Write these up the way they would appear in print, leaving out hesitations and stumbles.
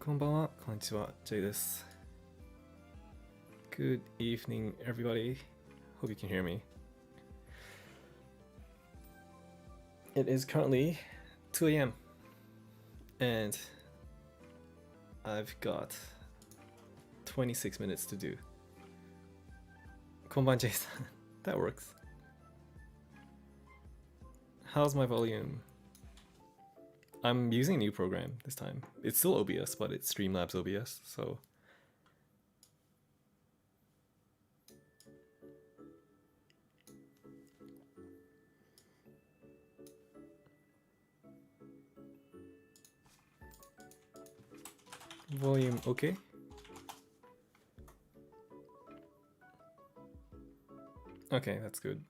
こんばんは、こんにちは、Jay です。Good evening, everybody. Hope you can hear me. It is currently 2 a.m. and I've got 26 minutes to do. こんばん Jay さん That works. How's my volume? I'm using a new program this time. It's still OBS, but it's Streamlabs OBS, so volume okay? Okay, that's good.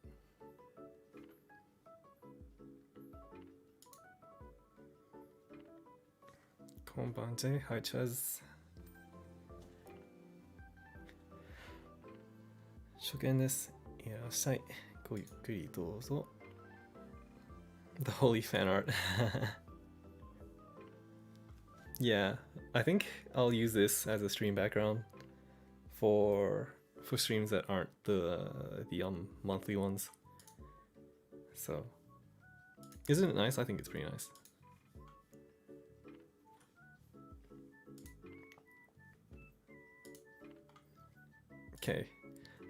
Konbanji, hi Chaz. 初見です。いらっしゃい。ごゆっくりどうぞ。The holy fan art. Yeah, I think I'll use this as a stream background for streams that aren't the monthly ones. So, isn't it nice? I think it's pretty nice. Okay.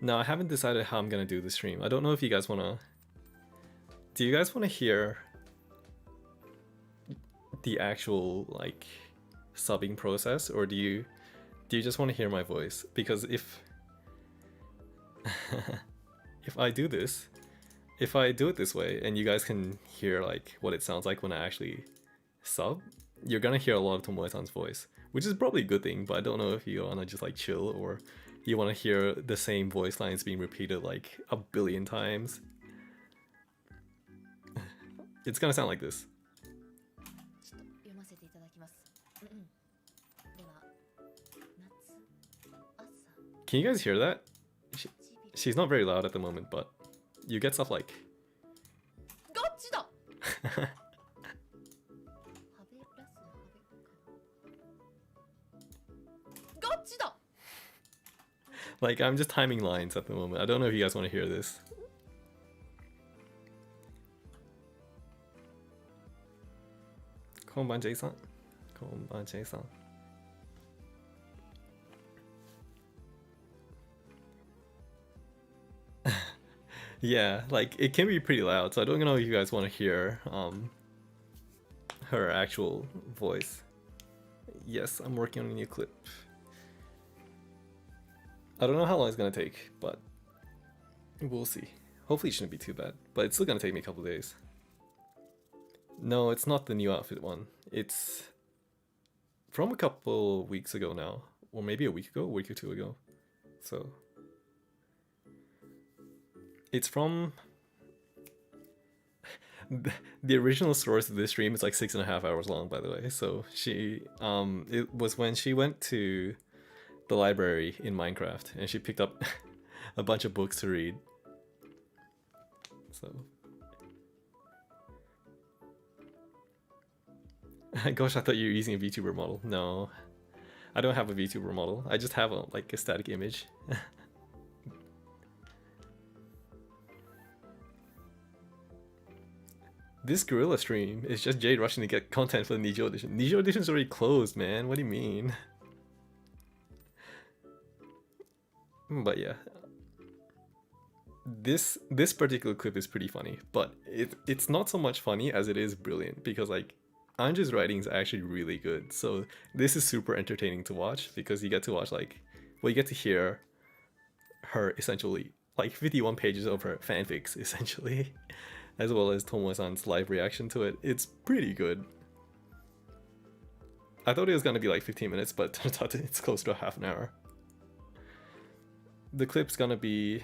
Now I haven't decided how I'm gonna do the stream. I don't know if you guys wanna... Do you guys wanna hear the actual, like, subbing process? Or do you just wanna hear my voice? Because if... if I do this... If I do it this way, and you guys can hear, like, what it sounds like when I actually sub, you're gonna hear a lot of Tomoe-san's voice. Which is probably a good thing, but I don't know if you wanna just, like, chill, or... you want to hear the same voice lines being repeated like a billion times. It's gonna sound like this. Can you guys hear that? She's not very loud at the moment, but you get stuff like... Like, I'm just timing lines at the moment. I don't know if you guys want to hear this. Konban Jay-san. Konban Jay-san. Yeah, like, it can be pretty loud, so I don't know if you guys want to hear her actual voice. Yes, I'm working on a new clip. I don't know how long it's gonna take, but we'll see. Hopefully it shouldn't be too bad, but it's still gonna take me a couple days. No, it's not the new outfit one. It's from a couple weeks ago now, or maybe a week or two ago. So it's from the original source of this stream is like 6.5 hours long, by the way. So she it was when she went to the library in Minecraft and she picked up a bunch of books to read. So gosh, I thought you were using a VTuber model. No, I don't have a VTuber model. I just have a static image. This gorilla stream is just Jade rushing to get content for the Nijo edition. Nijo edition's already closed, man. What do you mean? But yeah, this particular clip is pretty funny, but it's not so much funny as it is brilliant, because like Anju's writing is actually really good. So this is super entertaining to watch, because you get to watch you get to hear her essentially like 51 pages of her fanfics essentially, as well as Tomoe-san's live reaction to it. It's pretty good. I thought it was gonna be like 15 minutes, but turns out it's close to a half an hour. The clip's gonna be,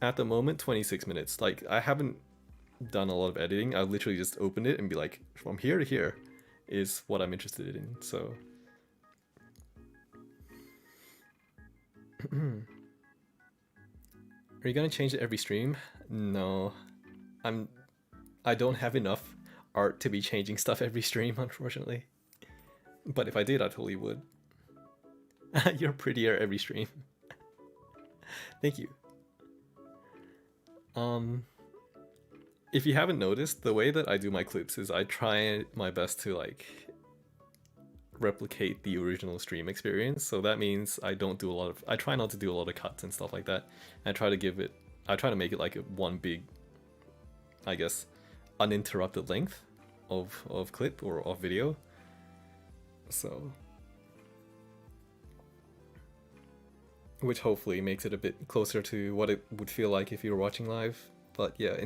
at the moment, 26 minutes. Like, I haven't done a lot of editing. I literally just opened it and be like, from here to here is what I'm interested in, so... Are you gonna change it every stream? No. I don't have enough art to be changing stuff every stream, unfortunately. But if I did, I totally would. You're prettier every stream. Thank you. If you haven't noticed, the way that I do my clips is I try my best to like replicate the original stream experience. So that means I try not to do a lot of cuts and stuff like that. I try to make it like one big, I guess, uninterrupted length of clip or of video. So, which hopefully makes it a bit closer to what it would feel like if you were watching live. But yeah,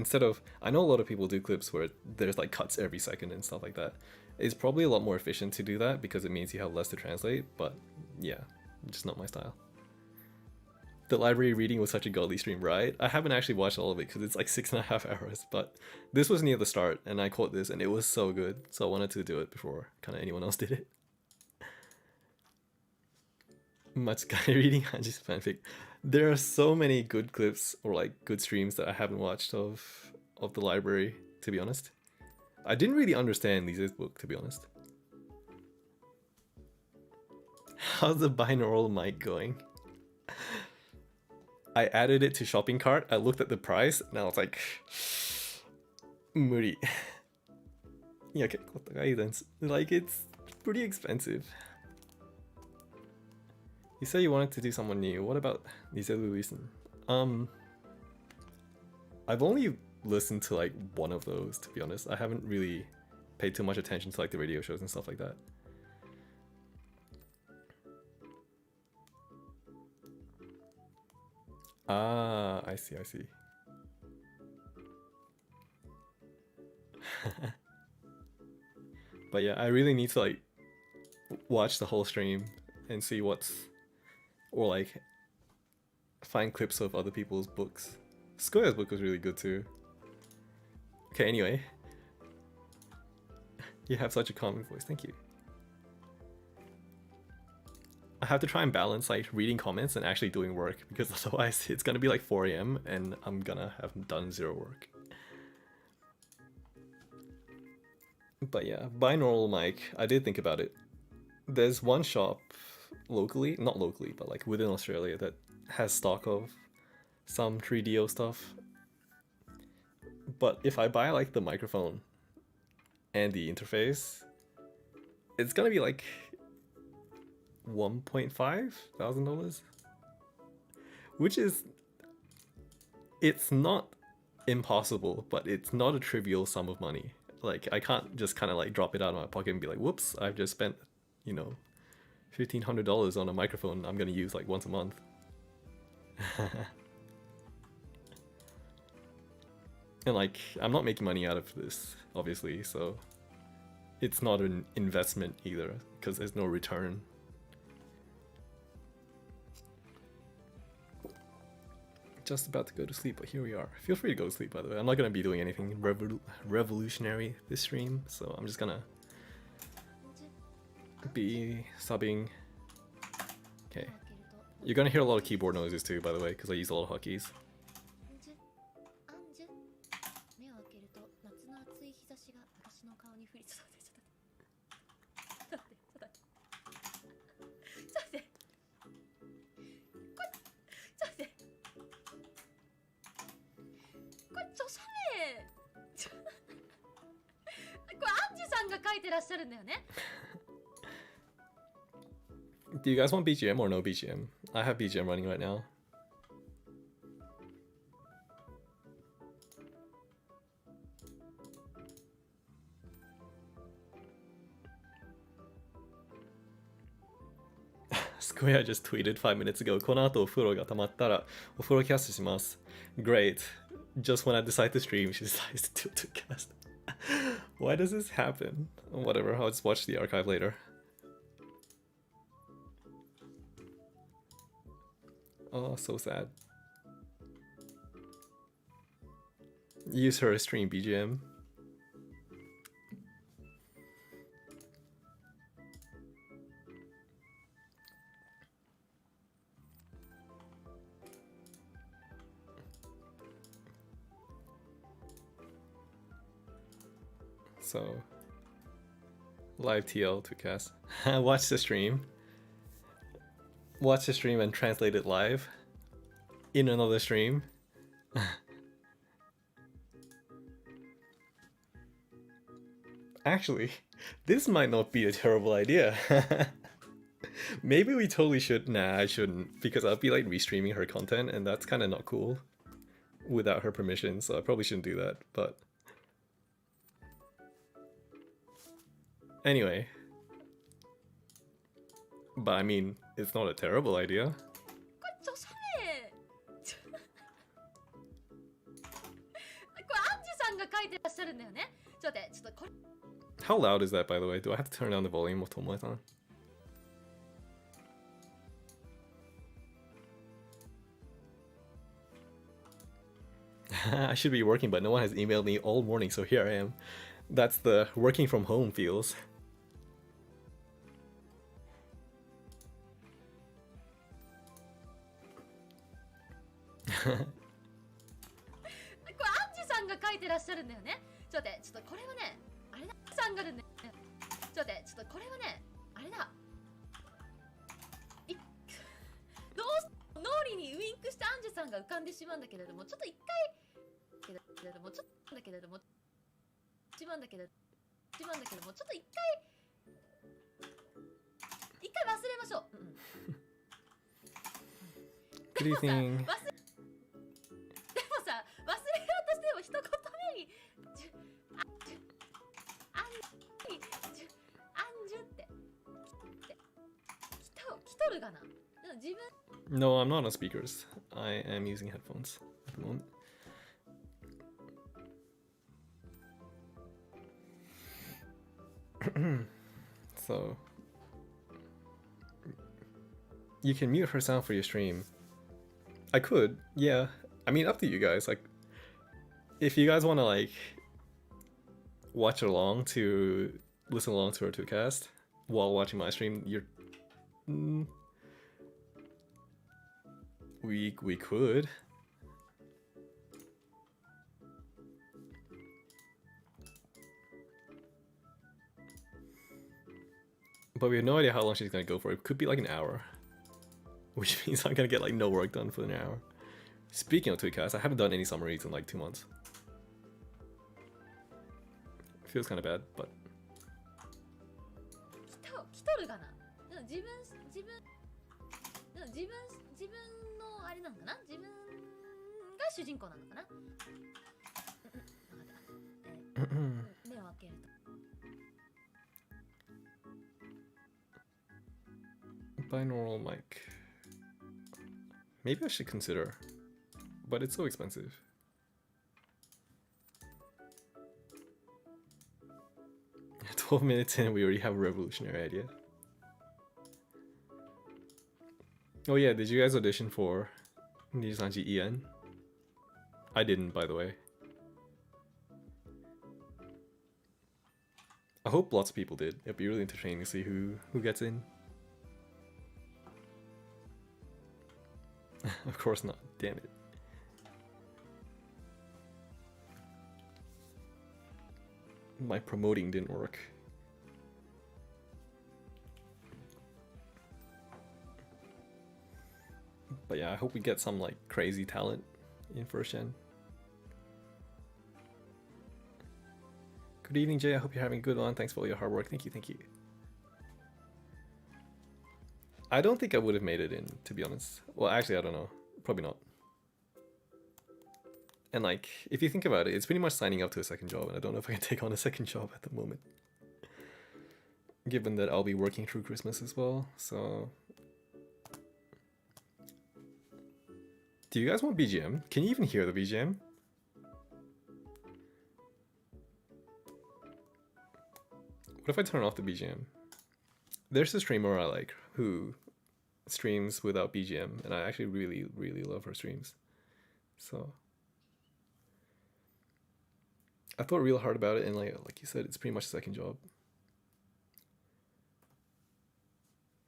I know a lot of people do clips where there's like cuts every second and stuff like that. It's probably a lot more efficient to do that because it means you have less to translate, but yeah, just not my style. The library reading was such a godly stream, right? I haven't actually watched all of it because it's like 6.5 hours, but this was near the start and I caught this and it was so good, so I wanted to do it before kind of anyone else did it. Much guy reading Hanji's fanfic. There are so many good clips or like good streams that I haven't watched of the library, to be honest. I didn't really understand Lise's book, to be honest. How's the binaural mic going? I added it to shopping cart, I looked at the price, and I was like, Muri. Yeah, like it's pretty expensive. You said you wanted to do someone new. What about Lise Louisen? I've only listened to like one of those, to be honest. I haven't really paid too much attention to like the radio shows and stuff like that. Ah, I see. But yeah, I really need to like watch the whole stream and see or like find clips of other people's books. Skoya's book was really good too. Okay, anyway. You have such a calming voice, thank you. I have to try and balance like reading comments and actually doing work because otherwise it's gonna be like 4 AM and I'm gonna have done zero work. But yeah, binaural mic, I did think about it. There's one shop locally, not locally, but like within Australia that has stock of some 3DO stuff. But if I buy like the microphone and the interface, it's gonna be like $1,500, which is, it's not impossible, but it's not a trivial sum of money. Like I can't just kind of like drop it out of my pocket and be like, whoops, I've just spent, you know, $1,500 on a microphone I'm gonna use like once a month. And like, I'm not making money out of this, obviously, so it's not an investment either, because there's no return. Just about to go to sleep, but here we are. Feel free to go to sleep, by the way. I'm not gonna be doing anything revolutionary this stream, so I'm just gonna be subbing. Okay. You're gonna hear a lot of keyboard noises too, by the way, because I use a lot of hotkeys. Do you guys want BGM or no BGM? I have BGM running right now. Square just tweeted 5 minutes ago, この後お風呂が溜まったらお風呂キャストします。Great. Just when I decide to stream, she decides to cast. Why does this happen? Whatever, I'll just watch the archive later. Oh, so sad. Use her stream BGM. So Live TL to cast. Watch the stream. Watch the stream and translate it live in another stream. Actually, this might not be a terrible idea. Maybe we totally should. Nah, I shouldn't, because I'll be like restreaming her content, and that's kind of not cool without her permission, so I probably shouldn't do that, but anyway. But I mean, it's not a terrible idea. How loud is that, by the way? Do I have to turn down the volume of Tomoe-san? I should be working, but no one has emailed me all morning, so here I am. That's the working from home feels. Good evening. No, I'm not on speakers. I am using headphones at the moment. So you can mute her sound for your stream. I could, yeah. I mean, up to you guys. Like, if you guys want to like watch along to listen along to her to cast while watching my stream, you're. We could. But we have no idea how long she's gonna go for. It could be like an hour. Which means I'm gonna get like no work done for an hour. Speaking of Tweetcast, I haven't done any summaries in like 2 months. Feels kind of bad, but. Binaural mic. Maybe I should consider, but it's so expensive. Yeah, 12 minutes in, we already have a revolutionary idea. Oh yeah, did you guys audition for Nijisanji En? I didn't, by the way. I hope lots of people did. It'd be really entertaining to see who gets in. Of course not, damn it. My promoting didn't work. But yeah, I hope we get some like crazy talent in first gen. Good evening, Jay. I hope you're having a good one. Thanks for all your hard work. Thank you, thank you. I don't think I would have made it in, to be honest. Well, actually, I don't know. Probably not. And like, if you think about it, it's pretty much signing up to a second job, and I don't know if I can take on a second job at the moment. Given that I'll be working through Christmas as well, so... Do you guys want BGM? Can you even hear the BGM? What if I turn off the BGM? There's a streamer I like who streams without BGM, and I actually really, really love her streams. So I thought real hard about it, and like you said, it's pretty much a second job.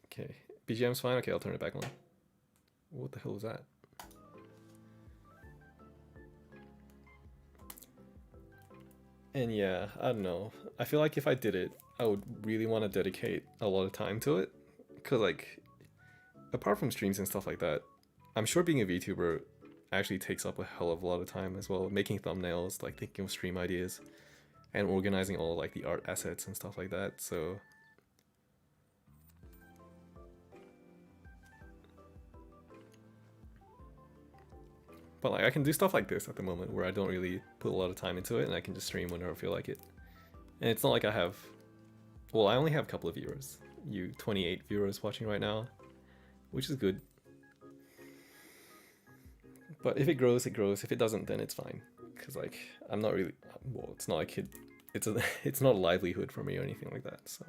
Okay, BGM's fine. Okay, I'll turn it back on. What the hell is that? And yeah, I don't know. I feel like if I did it, I would really want to dedicate a lot of time to it, because like apart from streams and stuff like that, I'm sure being a VTuber actually takes up a hell of a lot of time as well, making thumbnails, like thinking of stream ideas and organizing all like the art assets and stuff like that. So but like I can do stuff like this at the moment where I don't really put a lot of time into it, and I can just stream whenever I feel like it. And it's not like I have, well, I only have a couple of viewers. 28 viewers watching right now, which is good. But if it grows, it grows. If it doesn't, then it's fine. Because like I'm not really, well, it's not like it's not a livelihood for me or anything like that. So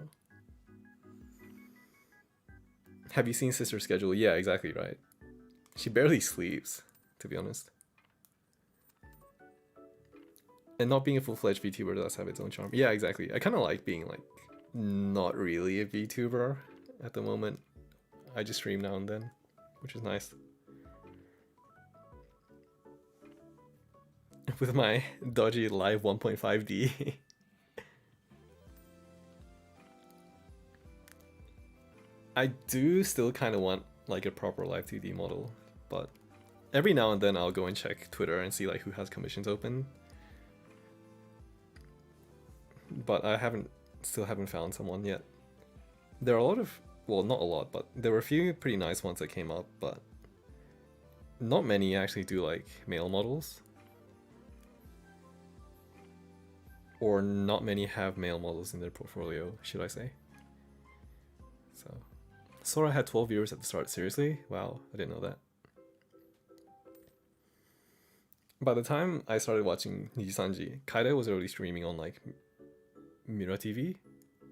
have you seen Sister's schedule? Yeah, exactly right. She barely sleeps, to be honest. And not being a full-fledged VTuber does have its own charm. Yeah, exactly. I kind of like being like not really a VTuber at the moment. I just stream now and then, which is nice. With my dodgy live 1.5D. I do still kind of want like a proper live 2D model, but every now and then I'll go and check Twitter and see like who has commissions open. But I still haven't found someone yet. There are a lot of, well, not a lot, but there were a few pretty nice ones that came up, but not many actually do like male models. Or not many have male models in their portfolio, should I say. So, Sora had 12 viewers at the start, seriously? Wow, I didn't know that. By the time I started watching Nijisanji, Kaida was already streaming on like Mira TV,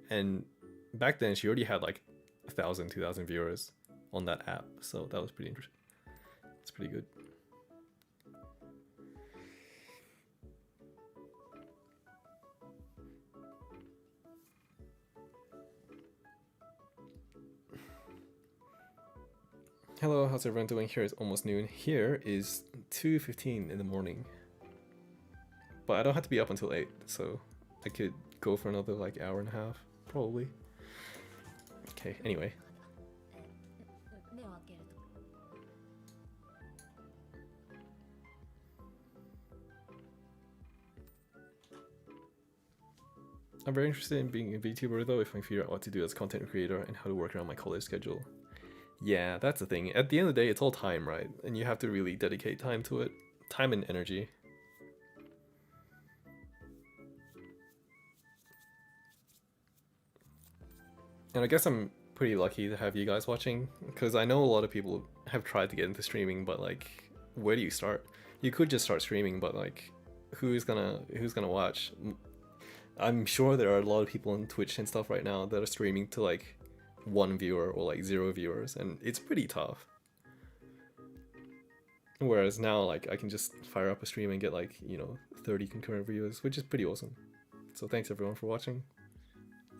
and back then she already had like 1,000, 2,000 viewers on that app, so that was pretty interesting. It's pretty good. Hello, how's everyone doing? Here is almost noon. Here is 2:15 in the morning. But I don't have to be up until 8, so I could go for another like hour and a half, probably. Okay, anyway. I'm very interested in being a VTuber though, if I figure out what to do as a content creator and how to work around my college schedule. Yeah, that's the thing. At the end of the day, it's all time, right? And you have to really dedicate time to it. Time and energy. And I guess I'm pretty lucky to have you guys watching, because I know a lot of people have tried to get into streaming, but like, where do you start? You could just start streaming, but like, who's gonna watch? I'm sure there are a lot of people on Twitch and stuff right now that are streaming to like 1 viewer or like 0 viewers, and it's pretty tough. Whereas now, like, I can just fire up a stream and get like, 30 concurrent viewers, which is pretty awesome. So thanks everyone for watching.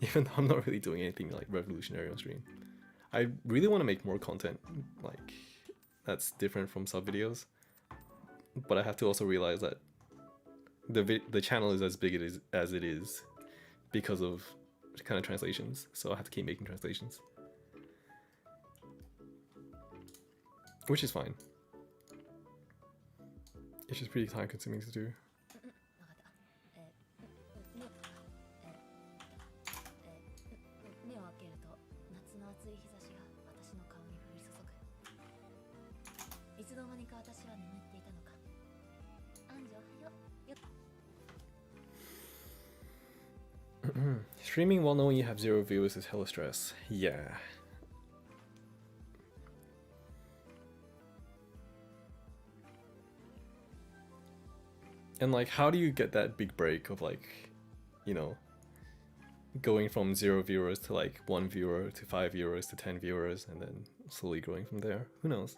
Even though I'm not really doing anything like revolutionary on stream. I really want to make more content like that's different from sub videos, but I have to also realize that the channel is as big as it is because of kind of translations, so I have to keep making translations, which is fine. It's just pretty time consuming to do. Streaming while knowing you have 0 viewers is hella stress. Yeah. And like, how do you get that big break of like, going from 0 viewers to like 1 viewer to 5 viewers to 10 viewers and then slowly growing from there? Who knows?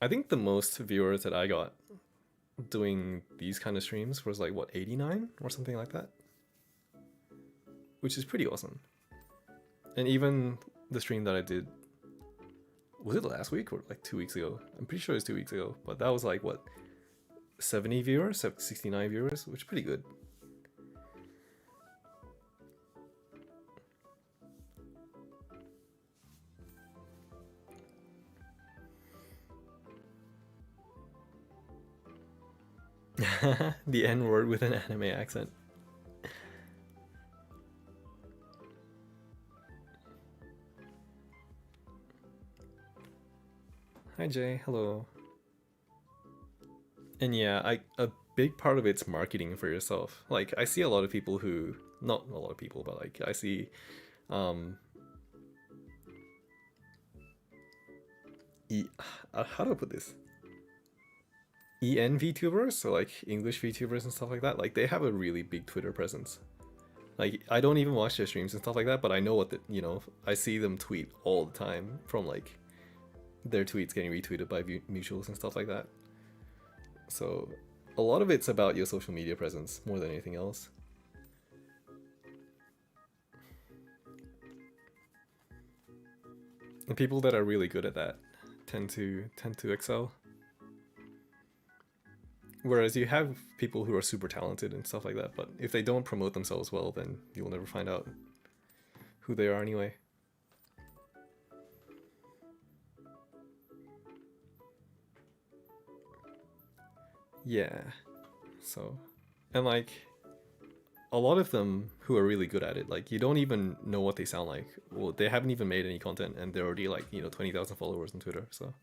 I think the most viewers that I got doing these kind of streams was like, what, 89 or something like that? Which is pretty awesome. And even the stream that I did, was it last week or like 2 weeks ago? I'm pretty sure it was 2 weeks ago, but that was like, what, 70 viewers, 69 viewers, which is pretty good. The N word with an anime accent. Hi Jay, hello. And yeah, a big part of it's marketing for yourself. Like I see a lot of people who, not a lot of people, but like I see um how do I put this? EN VTubers, so like English VTubers and stuff like that, like they have a really big Twitter presence. Like I don't even watch their streams and stuff like that, but I know what you know, I see them tweet all the time from like their tweets getting retweeted by mutuals and stuff like that. So a lot of it's about your social media presence more than anything else. And people that are really good at that tend to excel. Whereas you have people who are super talented and stuff like that, but if they don't promote themselves well, then you'll never find out who they are anyway. Yeah, so, and like, a lot of them who are really good at it, like, you don't even know what they sound like. Well, they haven't even made any content, and they're already like, you know, 20,000 followers on Twitter, so.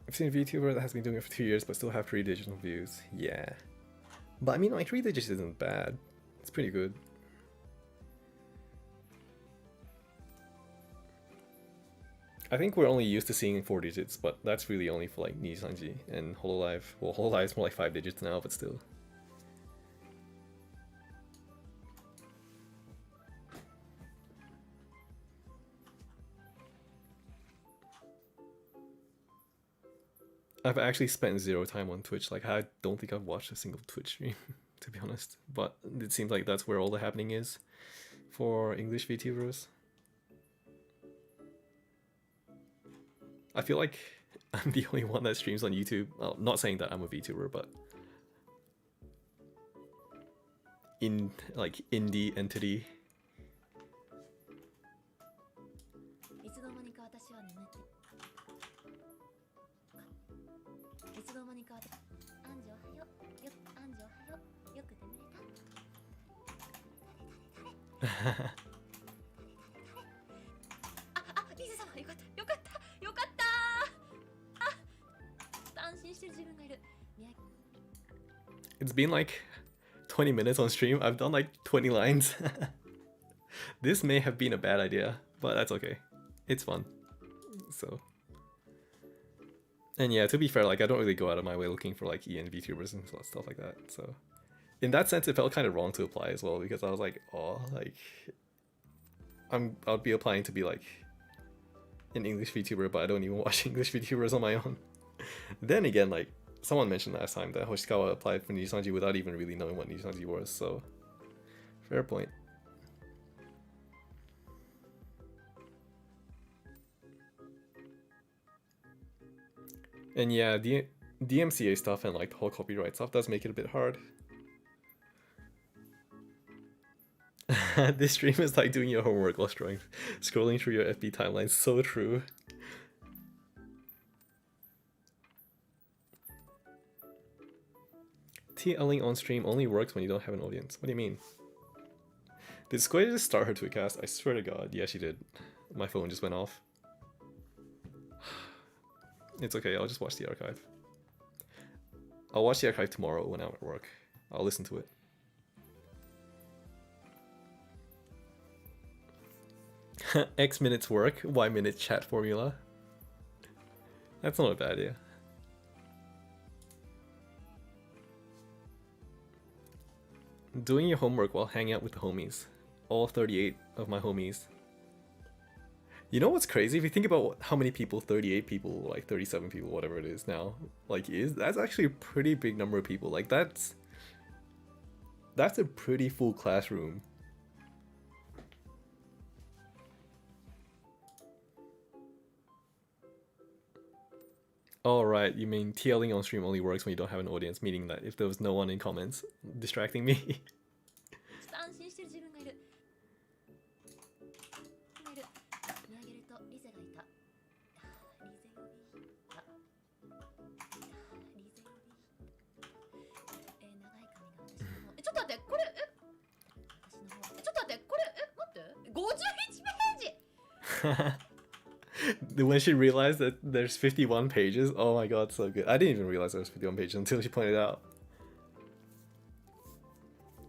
I've seen a VTuber that has been doing it for 2 years, but still have 3 digital views. Yeah. But I mean, like, 3 digits isn't bad. It's pretty good. I think we're only used to seeing 4 digits, but that's really only for like Nijisanji and Hololive. Well, Hololive's more like 5 digits now, but still. I've actually spent 0 time on Twitch. Like, I don't think I've watched a single Twitch stream, to be honest. But it seems like that's where all the happening is for English VTubers. I feel like I'm the only one that streams on YouTube. Well, not saying that I'm a VTuber, but in like indie entity. It's been like 20 minutes on stream. I've done like 20 lines. This may have been a bad idea, but that's okay. It's fun. So. And yeah, to be fair, like I don't really go out of my way looking for like EN VTubers and stuff like that. So in that sense, it felt kind of wrong to apply as well, because I was like, oh, like I'll be applying to be like an English VTuber, but I don't even watch English VTubers on my own. Then again, like someone mentioned last time that Hoshikawa applied for Nijisanji without even really knowing what Nijisanji was, so fair point. And yeah, the DMCA stuff and like the whole copyright stuff does make it a bit hard. This stream is like doing your homework while scrolling through your FB timeline. So true. TLing on stream only works when you don't have an audience. What do you mean? Did Square just start her Twitcast? I swear to God. Yeah, she did. My phone just went off. It's okay, I'll just watch the archive. I'll watch the archive tomorrow when I'm at work. I'll listen to it. X minutes work, Y minutes chat formula. That's not a bad idea. Doing your homework while hanging out with the homies. All 38 of my homies. You know what's crazy? If you think about how many people 38 people, like 37 people, whatever it is now, like that's actually a pretty big number of people. Like that's a pretty full classroom. Oh, right. You mean TLing on stream only works when you don't have an audience, meaning that if there was no one in comments distracting me. ちょっと安心してる自分がいる。見上げるとリゼがいた。リゼよりあリゼより長い髪が私の方。ちょっと待ってこれ私の方。ちょっと待ってこれ待って51ページ。When she realized that there's 51 pages, oh my god, so good. I didn't even realize there was 51 pages until she pointed out.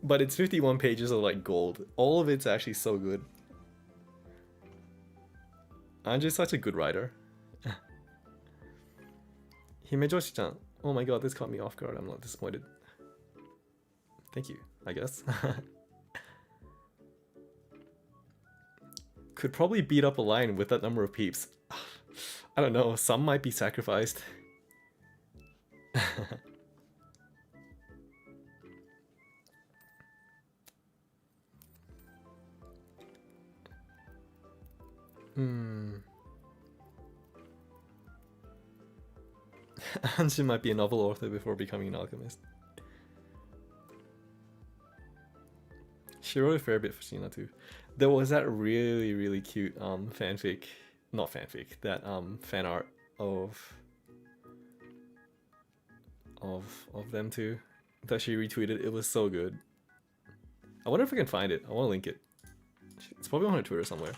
But it's 51 pages of like gold. All of it's actually so good. I'm just such a good writer. Himejoshi-chan. Oh my god, this caught me off guard. I'm not disappointed. Thank you, I guess. Could probably beat up a lion with that number of peeps. I don't know, some might be sacrificed. Anshin might be a novel author before becoming an alchemist. She wrote a fair bit for Shina too. There was that really cute fanfic, not fanfic, that fan art of them too that she retweeted. It was so good. I wonder if I can find it. I want to link it. It's probably on her Twitter somewhere.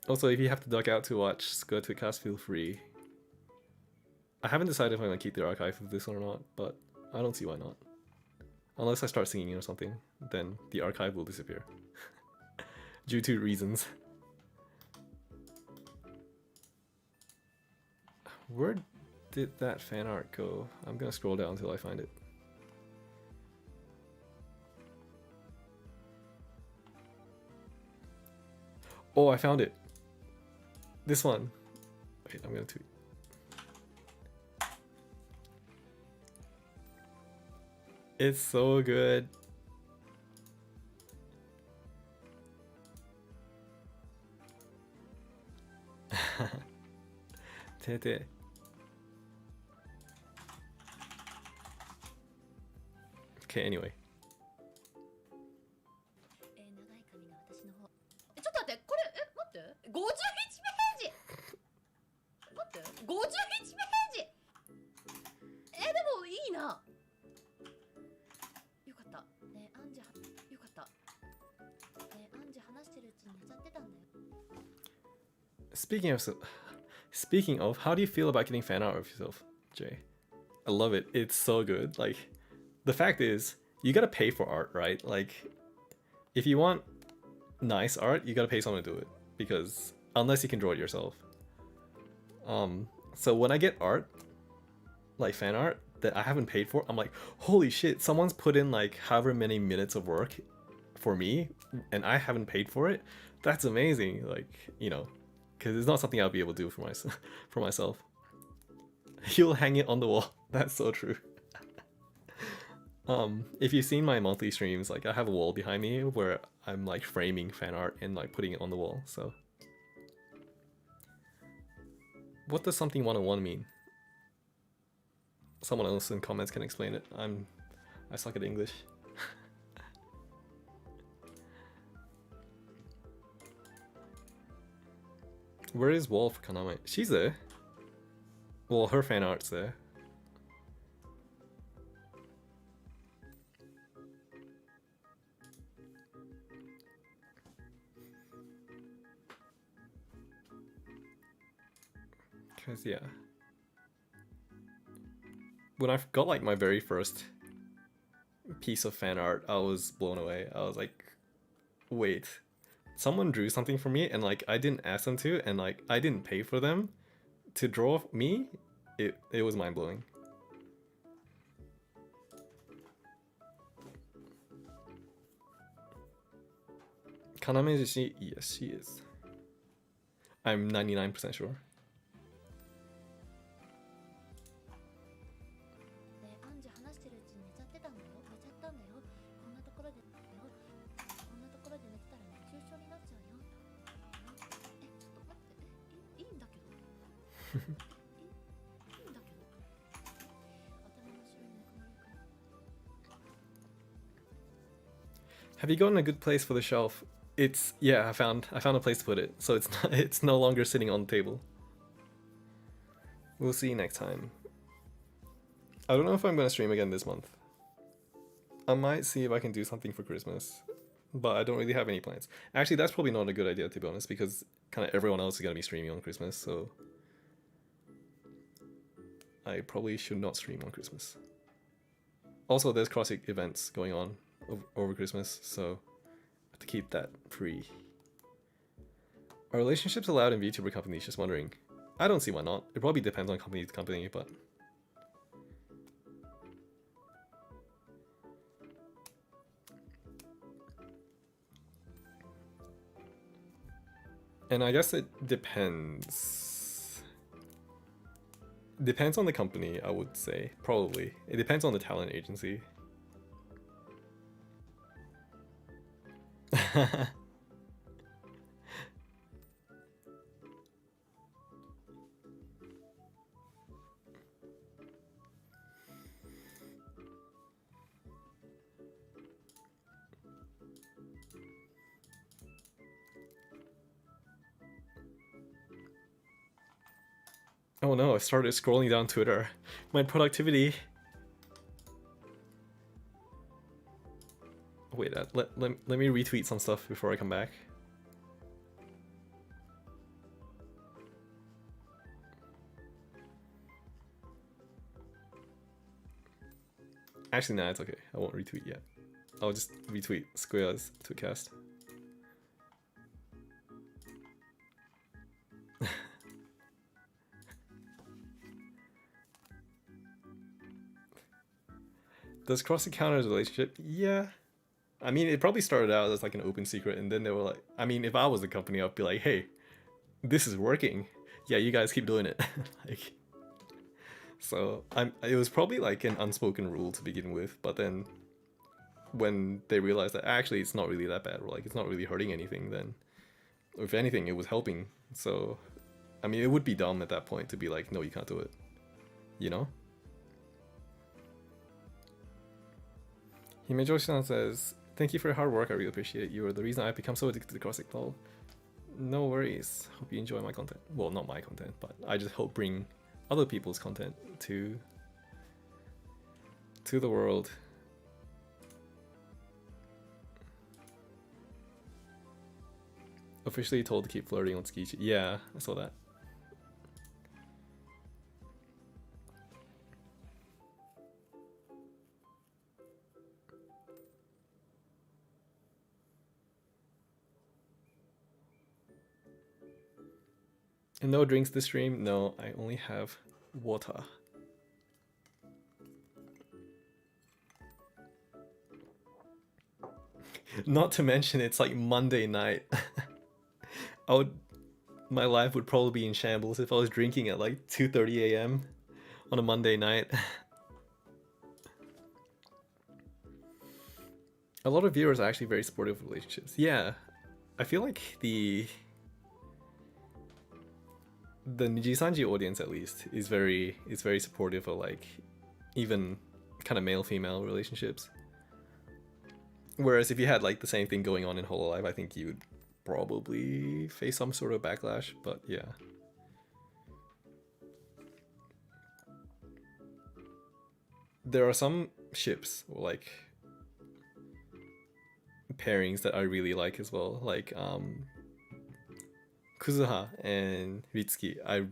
Also, if you have to duck out to watch Skirt to Cast, feel free. I haven't decided if I'm gonna keep the archive of this one or not, but I don't see why not. Unless I start singing or something, then the archive will disappear. Due to reasons. Where did that fan art go? I'm gonna scroll down until I find it. Oh, I found it. This one. Wait, I'm gonna tweet. It's so good. Tete. Okay, anyway. 長い髪が私の方。ちょっと待ってこれ待って51ページ。待って51ページ。でもいいな。よかった。ねアンジよかった。ねアンジ話してるうちに寝ちゃってたんだよ。Speaking of, how do you feel about getting fan art of yourself, Jay? I love it. It's so good. Like, the fact is, you gotta pay for art, right? Like, if you want nice art, you gotta pay someone to do it, because unless you can draw it yourself. So when I get art, like fan art that I haven't paid for, I'm like, holy shit, someone's put in like however many minutes of work for me, and I haven't paid for it. That's amazing. Like, you know, because it's not something I'll be able to do for myself. For myself, you'll hang it on the wall. That's so true. If you've seen my monthly streams, like I have a wall behind me where I'm like framing fan art and like putting it on the wall. So, what does something 101 mean? Someone else in comments can explain it. I suck at English. Where is Wall for Kaname? She's there. Well, her fan art's there. Cause yeah. When I got like my very first piece of fan art, I was blown away. I was like, wait, someone drew something for me and like I didn't ask them to, and like I didn't pay for them to draw me. It was mind-blowing. Kaname, is she? Yes, she is. I'm 99% sure. Have you gotten a good place for the shelf? It's yeah, I found a place to put it, so it's not, it's no longer sitting on the table. We'll see next time. I don't know if I'm gonna stream again this month. I might see if I can do something for Christmas, but I don't really have any plans. Actually, that's probably not a good idea, to be honest, because kind of everyone else is gonna be streaming on Christmas, so I probably should not stream on Christmas. Also, there's CrossFit events going on over Christmas, so I have to keep that free. Are relationships allowed in VTuber companies? Just wondering. I don't see why not. It probably depends on company to company, but... And I guess it depends. Depends on the company, I would say. Probably. It depends on the talent agency. Oh no, I started scrolling down Twitter. My productivity. Wait, let me retweet some stuff before I come back. Actually, nah, it's okay. I won't retweet yet. I'll just retweet Square's tweetcast. Does CrossFit count as a relationship? Yeah. I mean, it probably started out as like an open secret, and then they were like, I mean, if I was the company, I'd be like, hey, this is working. Yeah, you guys keep doing it. Like, so it was probably like an unspoken rule to begin with, but then when they realized that actually it's not really that bad, or like it's not really hurting anything, then if anything, it was helping. So, I mean, it would be dumb at that point to be like, no, you can't do it. You know? Himejoshi-san says, thank you for your hard work, I really appreciate it. You are the reason I've become so addicted to CrossFit lol. No worries. Hope you enjoy my content. Well, not my content, but I just hope bring other people's content to the world. Officially told to keep flirting on Skichi. Yeah, I saw that. And no drinks this stream? No, I only have water. Not to mention it's like Monday night. My life would probably be in shambles if I was drinking at like 2:30 a.m. on a Monday night. A lot of viewers are actually very supportive of relationships. Yeah, I feel like the Nijisanji audience at least is very supportive of like even kind of male-female relationships. Whereas if you had like the same thing going on in Hololive, I think you would probably face some sort of backlash, but yeah. There are some ships or like pairings that I really like as well, like Kuzuha and Ritsuki. I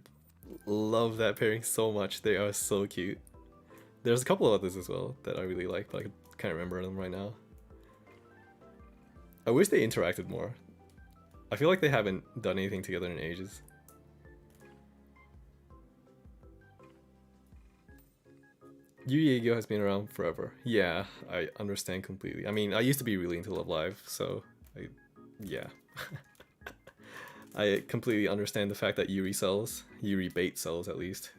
love that pairing so much. They are so cute. There's a couple of others as well that I really like, but I can't remember them right now. I wish they interacted more. I feel like they haven't done anything together in ages. Yu Yu has been around forever. Yeah, I understand completely. I mean, I used to be really into Love Live, so yeah. I completely understand the fact that Yuri sells. Yuri bait sells, at least.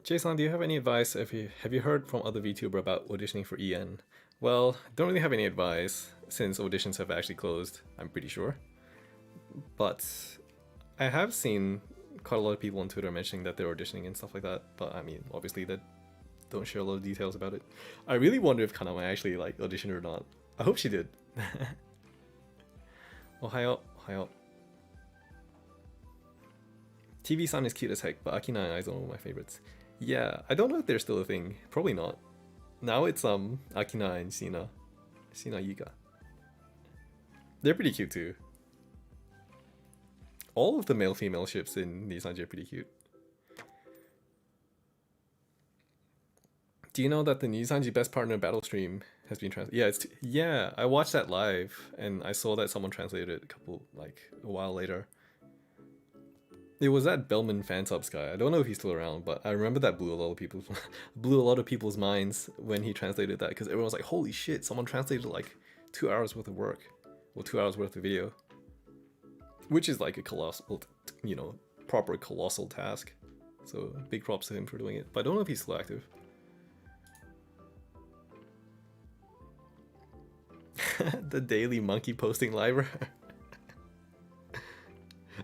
Jason, do you have any advice? Have you heard from other VTuber about auditioning for EN? Well, don't really have any advice since auditions have actually closed, I'm pretty sure. But I have seen quite a lot of people on Twitter mentioning that they're auditioning and stuff like that. But I mean, obviously they don't share a lot of details about it. I really wonder if Kanama actually like auditioned or not. I hope she did. Ohayo, ohayo. TV-san is cute as heck, but Akina is one of my favorites. Yeah, I don't know if they're still a thing. Probably not. Now it's Akina and Shina Yuka. They're pretty cute too. All of the male-female ships in Nisanji are pretty cute. Do you know that the Nisanji Best Partner Battle stream has been translated? Yeah, I watched that live and I saw that someone translated it a while later. It was that Bellman fansubs guy. I don't know if he's still around, but I remember that blew a lot of people's minds when he translated that, because everyone was like, "Holy shit! Someone translated like 2 hours worth of work, or 2 hours worth of video," which is like a colossal, proper colossal task. So big props to him for doing it. But I don't know if he's still active. The daily monkey posting live.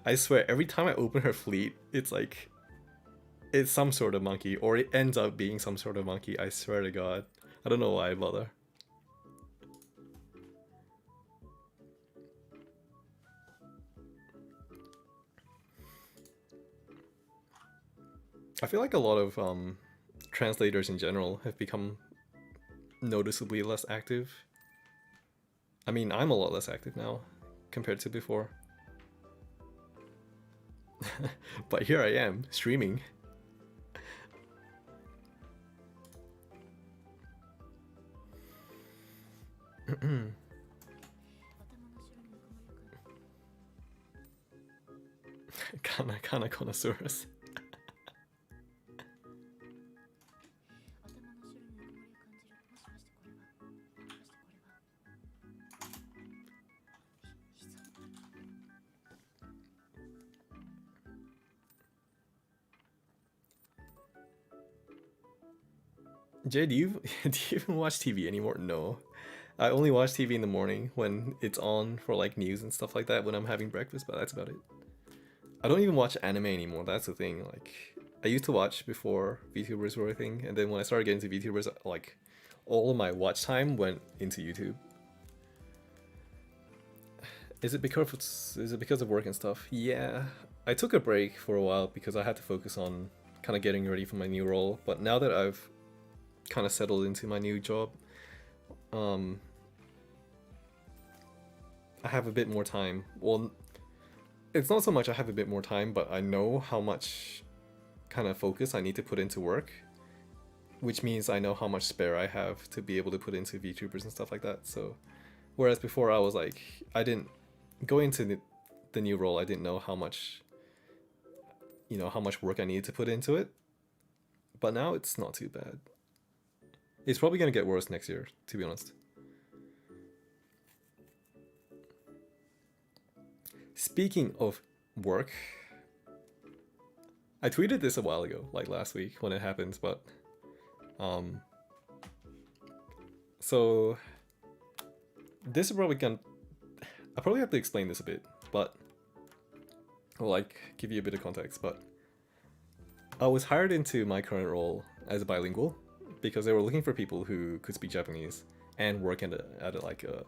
I swear, every time I open her fleet, it's some sort of monkey, or it ends up being some sort of monkey. I swear to God. I don't know why I bother. I feel like a lot of translators in general have become noticeably less active. I mean, I'm a lot less active now compared to before. But here I am, streaming. Kana connoisseurs. Jay, do you even watch TV anymore? No. I only watch TV in the morning when it's on for like news and stuff like that when I'm having breakfast, but that's about it. I don't even watch anime anymore, that's the thing. Like, I used to watch before VTubers were a thing, and then when I started getting into VTubers, like, all of my watch time went into YouTube. Is it because of work and stuff? Yeah. I took a break for a while because I had to focus on kind of getting ready for my new role, but now that I've kind of settled into my new job, I have a bit more time. Well, it's not so much I have a bit more time, but I know how much kind of focus I need to put into work, which means I know how much spare I have to be able to put into VTubers and stuff like that. So whereas before I was like, I didn't go into the new role, I didn't know how much work I needed to put into it, but now it's not too bad. It's probably gonna get worse next year, to be honest. Speaking of work, I tweeted this a while ago, like last week when it happened, but so this is probably I probably have to explain this a bit, but I'll like give you a bit of context. But I was hired into my current role as a bilingual because they were looking for people who could speak Japanese and work at a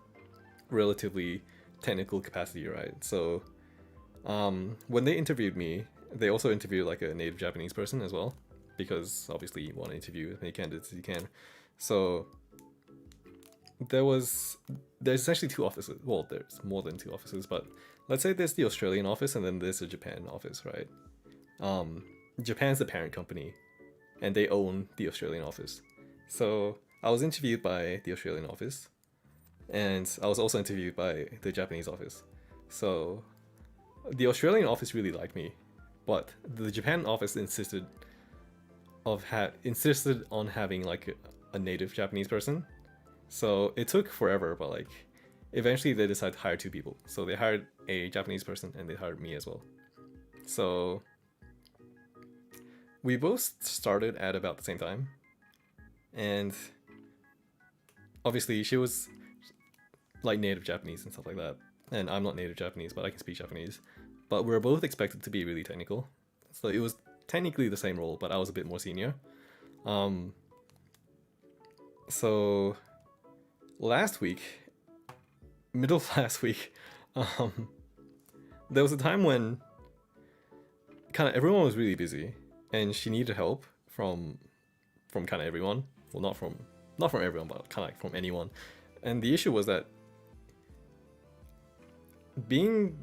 relatively technical capacity, right? So when they interviewed me, they also interviewed like a native Japanese person as well, because obviously you want to interview as many candidates as you can. So there's actually two offices. Well, there's more than two offices, but let's say there's the Australian office and then there's the Japan office, right? Japan's the parent company and they own the Australian office. So I was interviewed by the Australian office and I was also interviewed by the Japanese office. So the Australian office really liked me, but the Japan office insisted on having like a native Japanese person. So it took forever, but like eventually they decided to hire two people. So they hired a Japanese person and they hired me as well. So we both started at about the same time, and obviously she was like native Japanese and stuff like that, and I'm not native Japanese, but I can speak Japanese. But we were both expected to be really technical, so it was technically the same role, but I was a bit more senior. So last week, middle of last week, there was a time when kind of everyone was really busy, and she needed help from kind of everyone. Well, not from everyone, but kind of like from anyone. And the issue was that being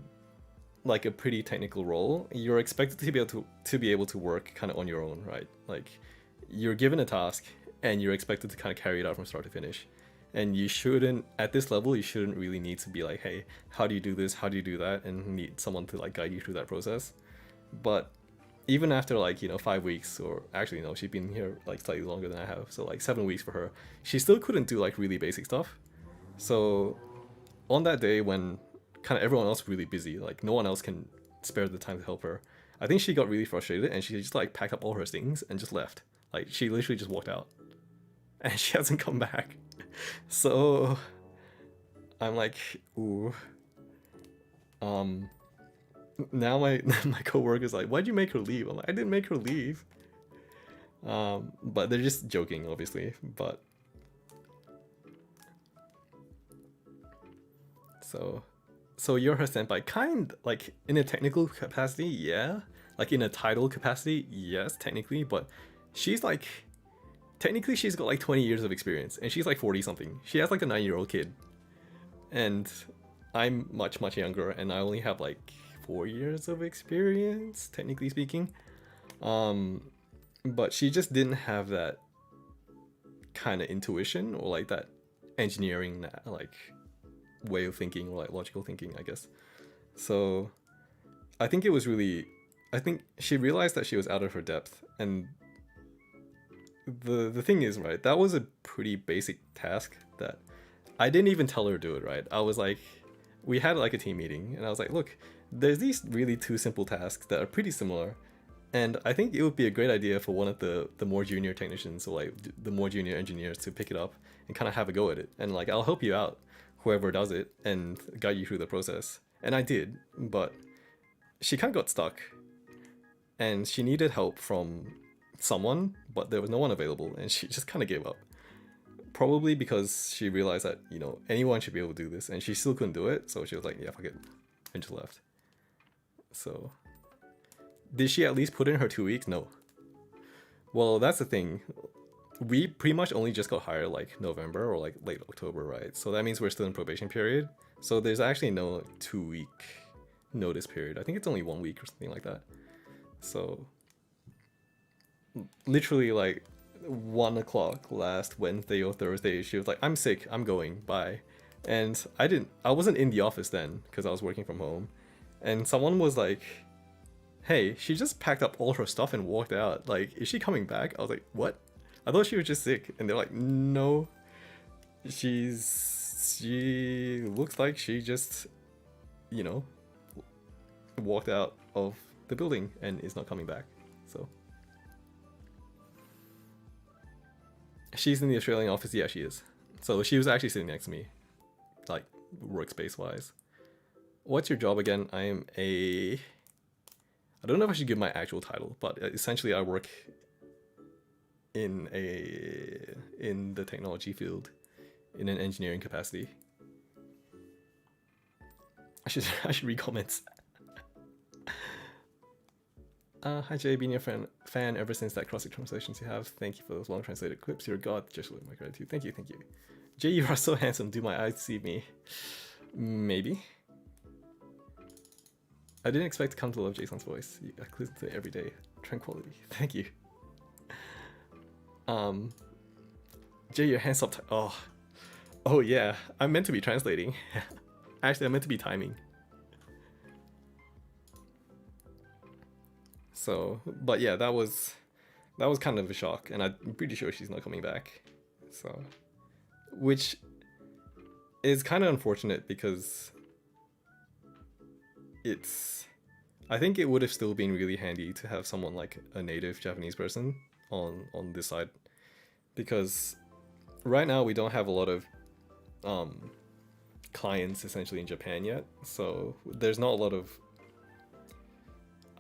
like a pretty technical role, you're expected to be able to work kind of on your own, right? Like you're given a task and you're expected to kind of carry it out from start to finish. And you shouldn't, at this level, you shouldn't really need to be like, hey, how do you do this? How do you do that? And need someone to like guide you through that process. But even after like, 5 weeks, or actually no, she's been here like slightly longer than I have. So like 7 weeks for her, she still couldn't do like really basic stuff. So on that day when kind of everyone else was really busy, like no one else can spare the time to help her, I think she got really frustrated and she just like packed up all her things and just left. Like she literally just walked out and she hasn't come back. So I'm like, ooh. Now my coworker's like, why'd you make her leave? I'm like, I didn't make her leave. But they're just joking, obviously. But so you're her senpai, kind like in a technical capacity, yeah. Like in a title capacity, yes, technically, but she's like, technically she's got like 20 years of experience and she's like 40 something. She has like a 9-year-old kid. And I'm much younger and I only have like 4 years of experience, technically speaking. But she just didn't have that kind of intuition or like that engineering like way of thinking or like logical thinking, I guess. So I think she realized that she was out of her depth. And the thing is, right, that was a pretty basic task that I didn't even tell her to do it, right? I was like, we had like a team meeting and I was like, look, there's these really 2 simple tasks that are pretty similar, and I think it would be a great idea for one of the more junior technicians or like the more junior engineers to pick it up and kind of have a go at it, and like I'll help you out, whoever does it, and guide you through the process. And I did, but she kind of got stuck and she needed help from someone, but there was no one available and she just kind of gave up. Probably because she realized that, anyone should be able to do this, and she still couldn't do it, so she was like, yeah, fuck it, and just left. So, did she at least put in her 2 weeks? No. Well, that's the thing. We pretty much only just got hired like November or like late October, right? So that means we're still in probation period. So there's actually no 2-week notice period. I think it's only 1 week or something like that. So, literally like 1 o'clock last Wednesday or Thursday, she was like, I'm sick, I'm going, bye. And I wasn't in the office then because I was working from home. And someone was like, hey, she just packed up all her stuff and walked out. Like, is she coming back? I was like, what? I thought she was just sick. And they're like, no, she looks like she just, walked out of the building and is not coming back. So she's in the Australian office. Yeah, she is. So she was actually sitting next to me, like workspace wise. What's your job again? I don't know if I should give my actual title, but essentially I work in the technology field in an engineering capacity. I should read comments. Hi Jay, been your fan ever since that cross translations you have. Thank you for those long translated clips. You're a god. Just with my gratitude. Thank you. Jay, you are so handsome. Do my eyes see me? Maybe. I didn't expect to come to love Jason's voice. I listen to it every day. Tranquility. Thank you. Jay, your hands up. Oh yeah. I'm meant to be translating. Actually, I'm meant to be timing. So, but yeah, that was kind of a shock, and I'm pretty sure she's not coming back. So, which is kind of unfortunate because I think it would have still been really handy to have someone like a native Japanese person on this side, because right now we don't have a lot of clients essentially in Japan yet, so there's not a lot of,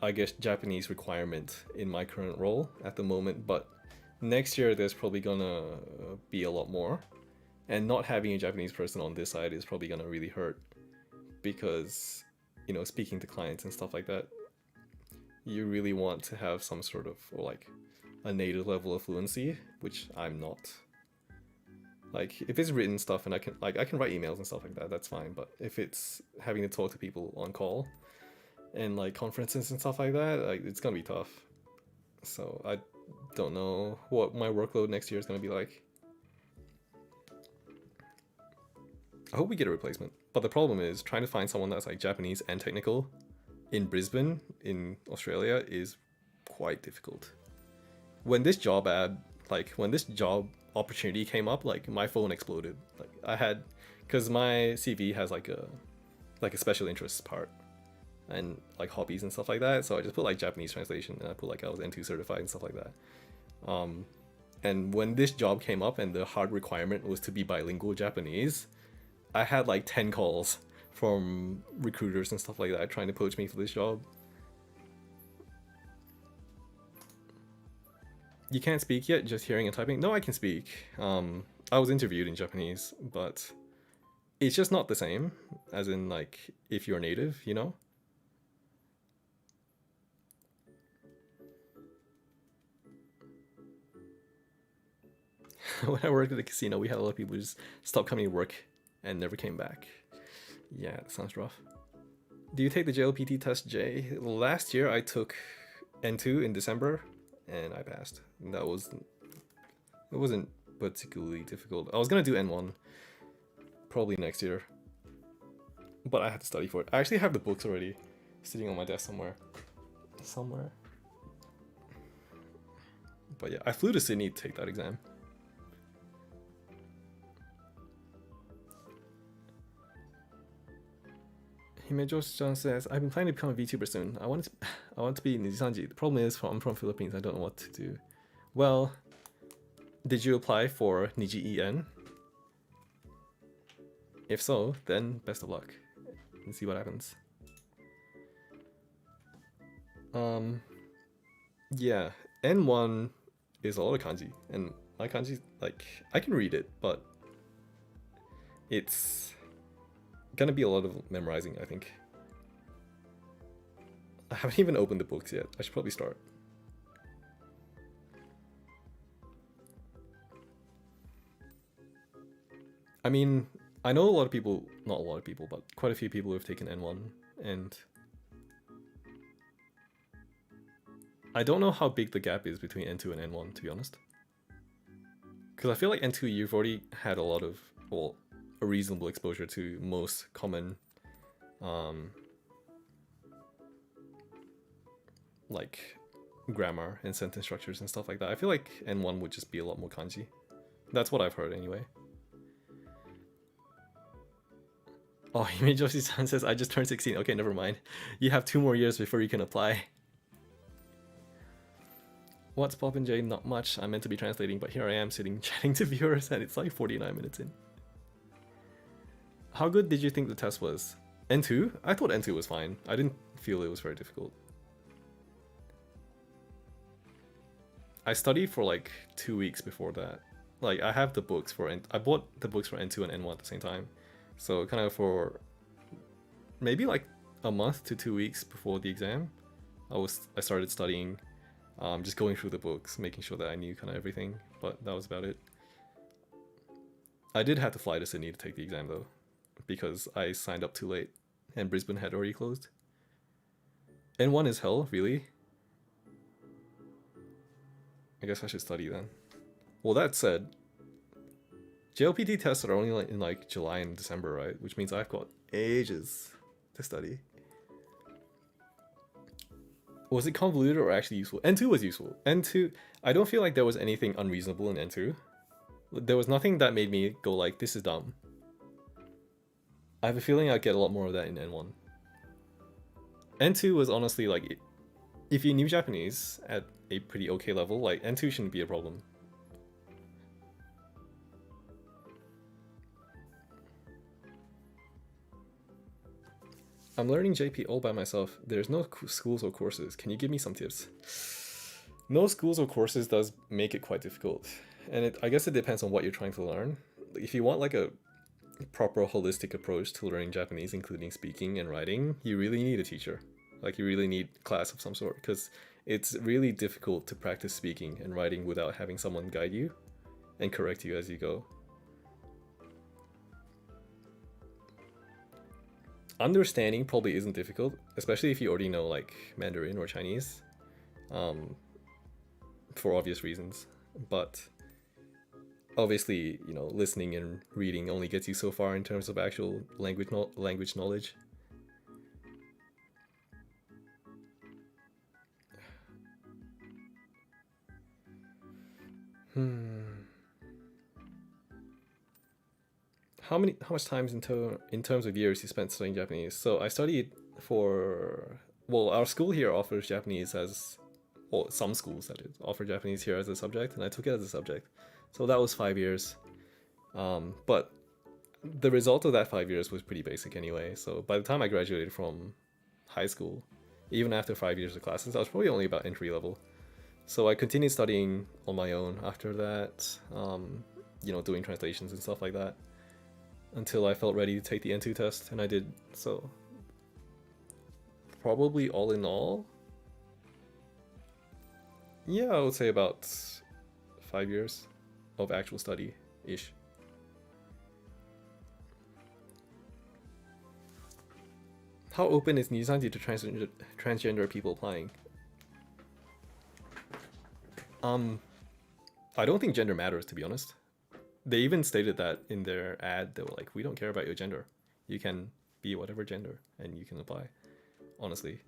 I guess, Japanese requirement in my current role at the moment, but next year there's probably gonna be a lot more, and not having a Japanese person on this side is probably gonna really hurt, because, you know, speaking to clients and stuff like that, you really want to have some sort of, or like a native level of fluency, which I'm not. Like, if it's written stuff and I can write emails and stuff like that, that's fine, but if it's having to talk to people on call and like conferences and stuff like that, like, it's gonna be tough. So I don't know what my workload next year is gonna be like. I hope we get a replacement, but the problem is trying to find someone that's like Japanese and technical in Brisbane in Australia is quite difficult. When this job opportunity came up, like, my phone exploded. Like, I had, because my CV has like a special interests part and like hobbies and stuff like that, so I just put like Japanese translation, and I put like I was N2 certified and stuff like that. And when this job came up and the hard requirement was to be bilingual Japanese, I had like 10 calls from recruiters and stuff like that trying to poach me for this job. You can't speak yet, just hearing and typing? No, I can speak. I was interviewed in Japanese, but it's just not the same as in like if you're native, you know? When I worked at the casino, we had a lot of people just stop coming to work and never came back. Yeah, that sounds rough. Do you take the JLPT test, Jay? Last year I took N2 in December and I passed. It wasn't particularly difficult. I was gonna do N1 probably next year, but I had to study for it. I actually have the books already sitting on my desk somewhere. But yeah, I flew to Sydney to take that exam. Himejo-chan says, I've been planning to become a VTuber soon. I want to be Nijisanji. The problem is, I'm from Philippines. I don't know what to do. Well, did you apply for Niji EN? If so, then best of luck. And see what happens. Yeah, N1 is a lot of kanji, and my kanji, like, I can read it, but it's gonna be a lot of memorizing, I think. I haven't even opened the books yet. I should probably start. I mean, I know a lot of people, not a lot of people, but quite a few people who have taken N1, and I don't know how big the gap is between N2 and N1, to be honest. Because I feel like N2, you've already had a lot of, well, a reasonable exposure to most common like grammar and sentence structures and stuff like that. I feel like N1 would just be a lot more kanji. That's what I've heard anyway. Oh, Himejoshi-san says, I just turned 16. Okay, never mind. You have 2 more years before you can apply. What's poppin', Jay? Not much. I'm meant to be translating, but here I am sitting chatting to viewers and it's like 49 minutes in. How good did you think the test was? N2? I thought N2 was fine. I didn't feel it was very difficult. I studied for like 2 weeks before that. Like, I have the books for I bought the books for N2 and N1 at the same time. So kind of for maybe like a month to 2 weeks before the exam, I started studying, just going through the books, making sure that I knew kind of everything, but that was about it. I did have to fly to Sydney to take the exam though, because I signed up too late and Brisbane had already closed. N1 is hell, really? I guess I should study then. Well, that said, JLPT tests are only in like July and December, right? Which means I've got ages to study. Was it convoluted or actually useful? N2 was useful. N2, I don't feel like there was anything unreasonable in N2. There was nothing that made me go like, this is dumb. I have a feeling I'd get a lot more of that in N1. N2 was honestly like, if you knew Japanese at a pretty okay level, like N2 shouldn't be a problem. I'm learning JP all by myself. There's no schools or courses. Can you give me some tips? No schools or courses does make it quite difficult. And I guess it depends on what you're trying to learn. If you want like a proper holistic approach to learning Japanese, including speaking and writing, you really need a teacher. Like you really need class of some sort, because it's really difficult to practice speaking and writing without having someone guide you and correct you as you go. Understanding probably isn't difficult, especially if you already know like Mandarin or Chinese, for obvious reasons. But obviously, you know, listening and reading only gets you so far in terms of actual language knowledge. How much time in terms of years you spent studying Japanese? So I studied for, well, our school here offers Japanese as, well, some schools that is offer Japanese here as a subject, and I took it as a subject. So that was 5 years. But the result of that 5 years was pretty basic anyway. So by the time I graduated from high school, even after 5 years of classes, I was probably only about entry level. So I continued studying on my own after that, you know, doing translations and stuff like that, until I felt ready to take the N2 test, and I did. So probably all in all, yeah, I would say about 5 years of actual study-ish. How open is Nizanji to transgender people applying? I don't think gender matters, to be honest. They even stated that in their ad. They were like, we don't care about your gender. You can be whatever gender and you can apply, honestly.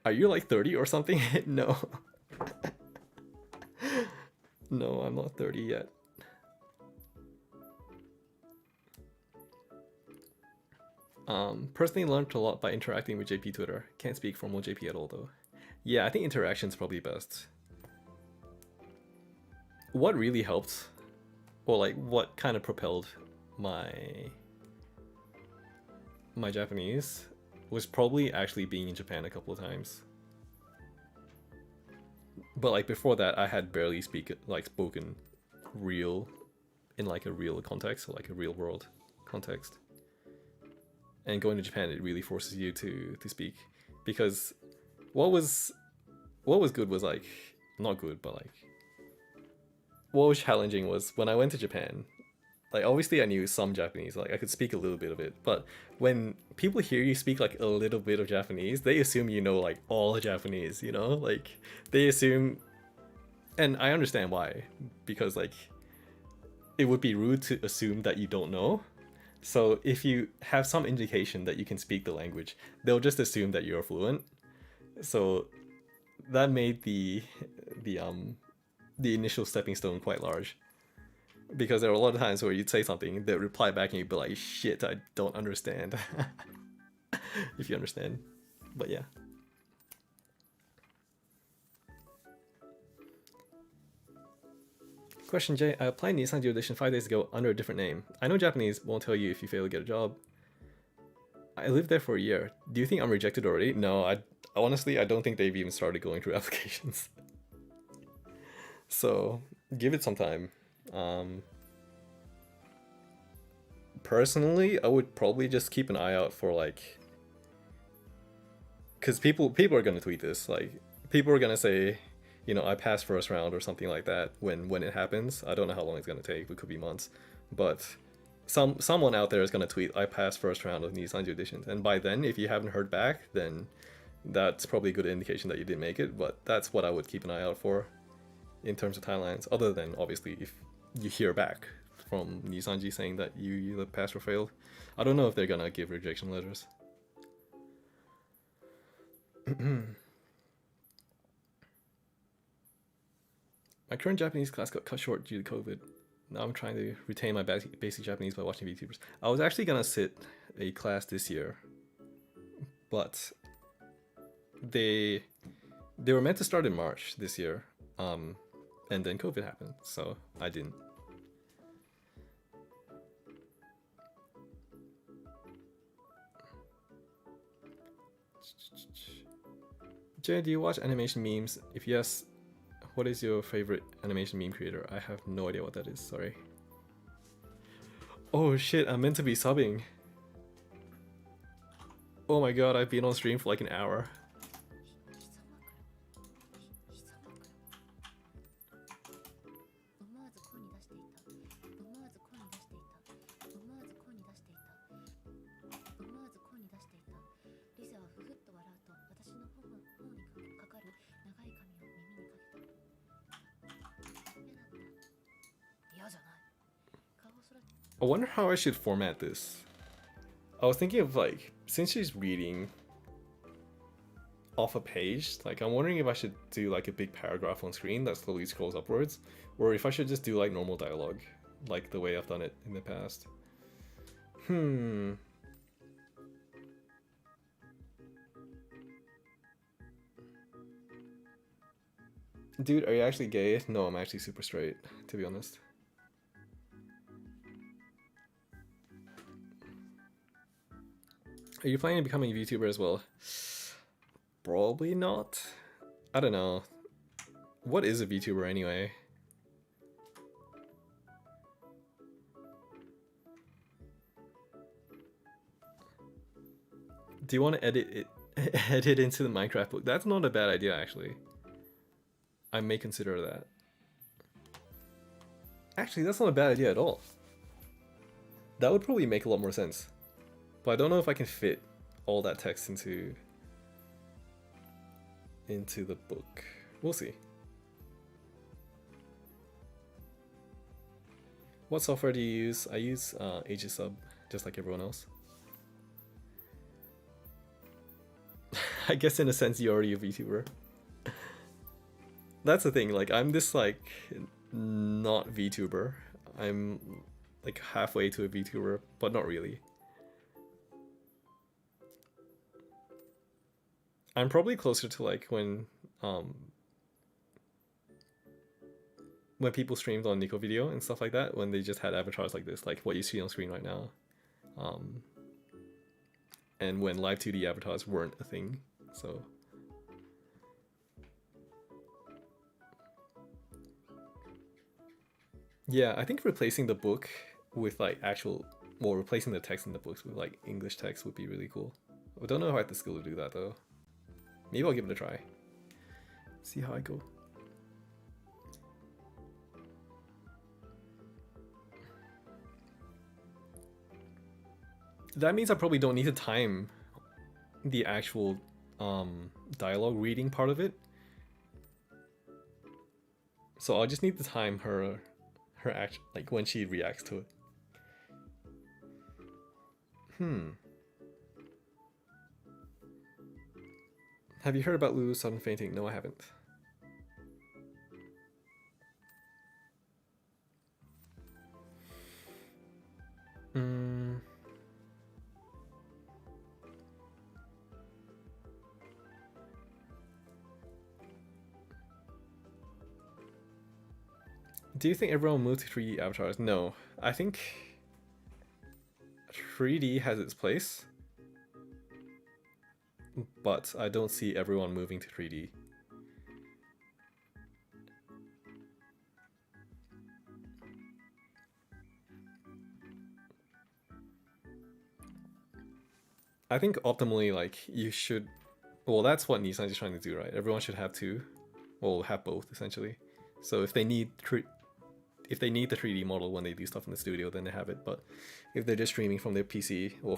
Are you like 30 or something? No. No, I'm not 30 yet. Personally learned a lot by interacting with JP Twitter. Can't speak formal JP at all though. Yeah, I think interaction's probably best. What really helped, or like what kind of propelled my Japanese, was probably actually being in Japan a couple of times. But like before that, I had barely spoken real in like a real context, or like a real world context. And going to Japan, it really forces you to speak, because what was good was like, not good, but like what was challenging was when I went to Japan, like obviously I knew some Japanese, like I could speak a little bit of it, but when people hear you speak like a little bit of Japanese, they assume you know like all Japanese, you know, like they assume, and I understand why, because like it would be rude to assume that you don't know. So if you have some indication that you can speak the language, they'll just assume that you're fluent. So that made the initial stepping stone quite large, because there were a lot of times where you'd say something, they'd reply back and you'd be like, shit, I don't understand. If you understand. But yeah. Question J, I applied Nissan audition 5 days ago under a different name. I know Japanese won't tell you if you fail to get a job. I lived there for a year. Do you think I'm rejected already? No, I honestly don't think they've even started going through applications. So give it some time. Personally, I would probably just keep an eye out for like, because people are gonna tweet this. Like people are gonna say, you know, I passed first round or something like that when it happens. I don't know how long it's gonna take. It could be months, but someone out there is gonna tweet, I passed first round of Nissan auditions, and by then, if you haven't heard back, then that's probably a good indication that you didn't make it. But that's what I would keep an eye out for in terms of timelines. Other than obviously if you hear back from Nisanji saying that you either passed or failed, I don't know if they're gonna give rejection letters. My current Japanese class got cut short due to COVID. Now I'm trying to retain my basic Japanese by watching VTubers. I was actually gonna sit a class this year, but they were meant to start in March this year, and then COVID happened, so I didn't. Jay, do you watch animation memes? If yes, what is your favorite animation meme creator? I have no idea what that is, sorry. Oh shit, I'm meant to be subbing. Oh my god, I've been on stream for like an hour. I wonder how I should format this. I was thinking of like, since she's reading off a page, like I'm wondering if I should do like a big paragraph on screen that slowly scrolls upwards, or if I should just do like normal dialogue, like the way I've done it in the past. Dude, are you actually gay? No, I'm actually super straight, to be honest. Are you planning on becoming a VTuber as well? Probably not. I don't know. What is a VTuber anyway? Do you want to edit it edit into the Minecraft book? That's not a bad idea actually. I may consider that. Actually, that's not a bad idea at all. That would probably make a lot more sense. But I don't know if I can fit all that text into the book. We'll see. What software do you use? I use Aegisub, just like everyone else. I guess in a sense you're already a VTuber. That's the thing, like I'm this like not VTuber. I'm like halfway to a VTuber, but not really. I'm probably closer to like when people streamed on Nico Video and stuff like that, when they just had avatars like this, like what you see on screen right now. And when live 2D avatars weren't a thing, so. Yeah, I think replacing the book with like replacing the text in the books with like English text would be really cool. I don't know if I have the skill to do that though. Maybe I'll give it a try. See how I go. That means I probably don't need to time the actual dialogue reading part of it. So I'll just need to time her act, like when she reacts to it. Have you heard about Lulu's sudden fainting? No, I haven't. Do you think everyone moved to 3D avatars? No. I think 3D has its place, but I don't see everyone moving to 3D. I think optimally, like, you should... Well, that's what Nissan is trying to do, right? Everyone should have two. Well, have both, essentially. So if they need the 3D model when they do stuff in the studio, then they have it. But if they're just streaming from their PC, or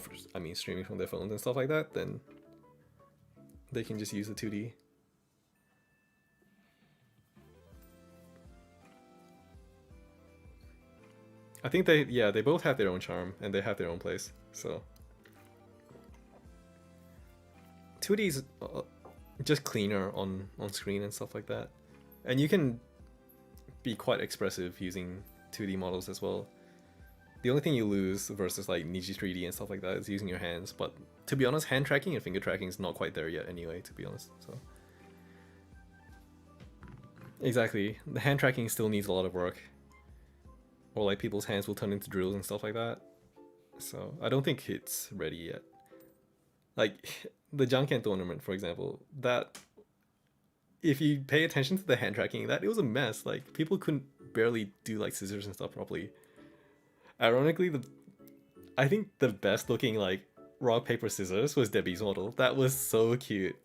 streaming from their phones and stuff like that, then they can just use the 2D. I think they both have their own charm and they have their own place. So 2D is just cleaner on screen and stuff like that, and you can be quite expressive using 2D models as well. The only thing you lose versus like Niji 3D and stuff like that is using your hands, but to be honest, hand tracking and finger tracking is not quite there yet anyway, to be honest. So exactly, the hand tracking still needs a lot of work, or like people's hands will turn into drills and stuff like that. So I don't think it's ready yet. Like the Janken tournament, for example, that if you pay attention to the hand tracking, that it was a mess. Like people couldn't barely do like scissors and stuff properly. Ironically, I think the best looking like rock paper scissors was Debbie's model. That was so cute.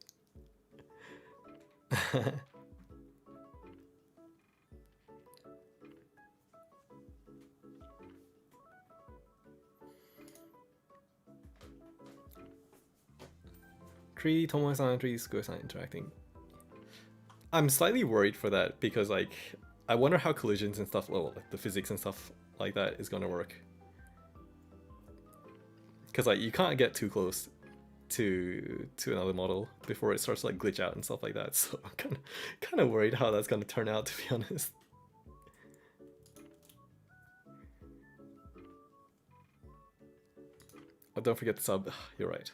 Three Tomoe-san, three Square-san interacting. I'm slightly worried for that because like I wonder how collisions and stuff, well, like the physics and stuff like that is gonna work. Because like you can't get too close to another model before it starts to like glitch out and stuff like that. So I'm kind of worried how that's gonna turn out, to be honest. Oh, don't forget the sub. You're right.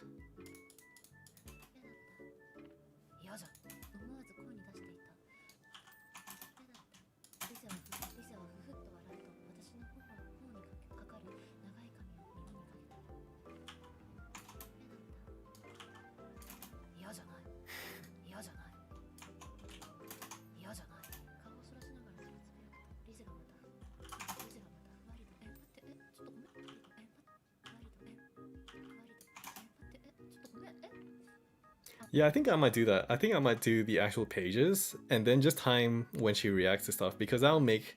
Yeah, I think I might do that. I think I might do the actual pages and then just time when she reacts to stuff, because that'll make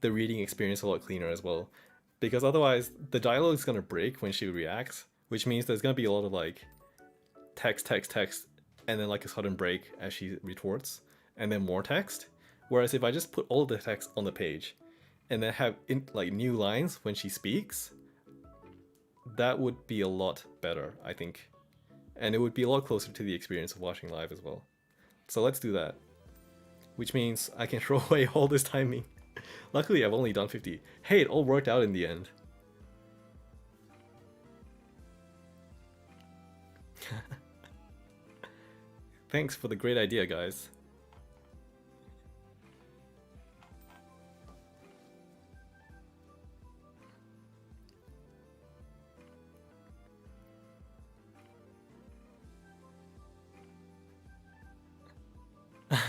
the reading experience a lot cleaner as well. Because otherwise, the dialogue is going to break when she reacts, which means there's going to be a lot of like text, and then like a sudden break as she retorts, and then more text. Whereas if I just put all the text on the page and then have like new lines when she speaks, that would be a lot better, I think. And it would be a lot closer to the experience of watching live as well. So let's do that. Which means I can throw away all this timing. Luckily, I've only done 50. Hey, it all worked out in the end. Thanks for the great idea, guys.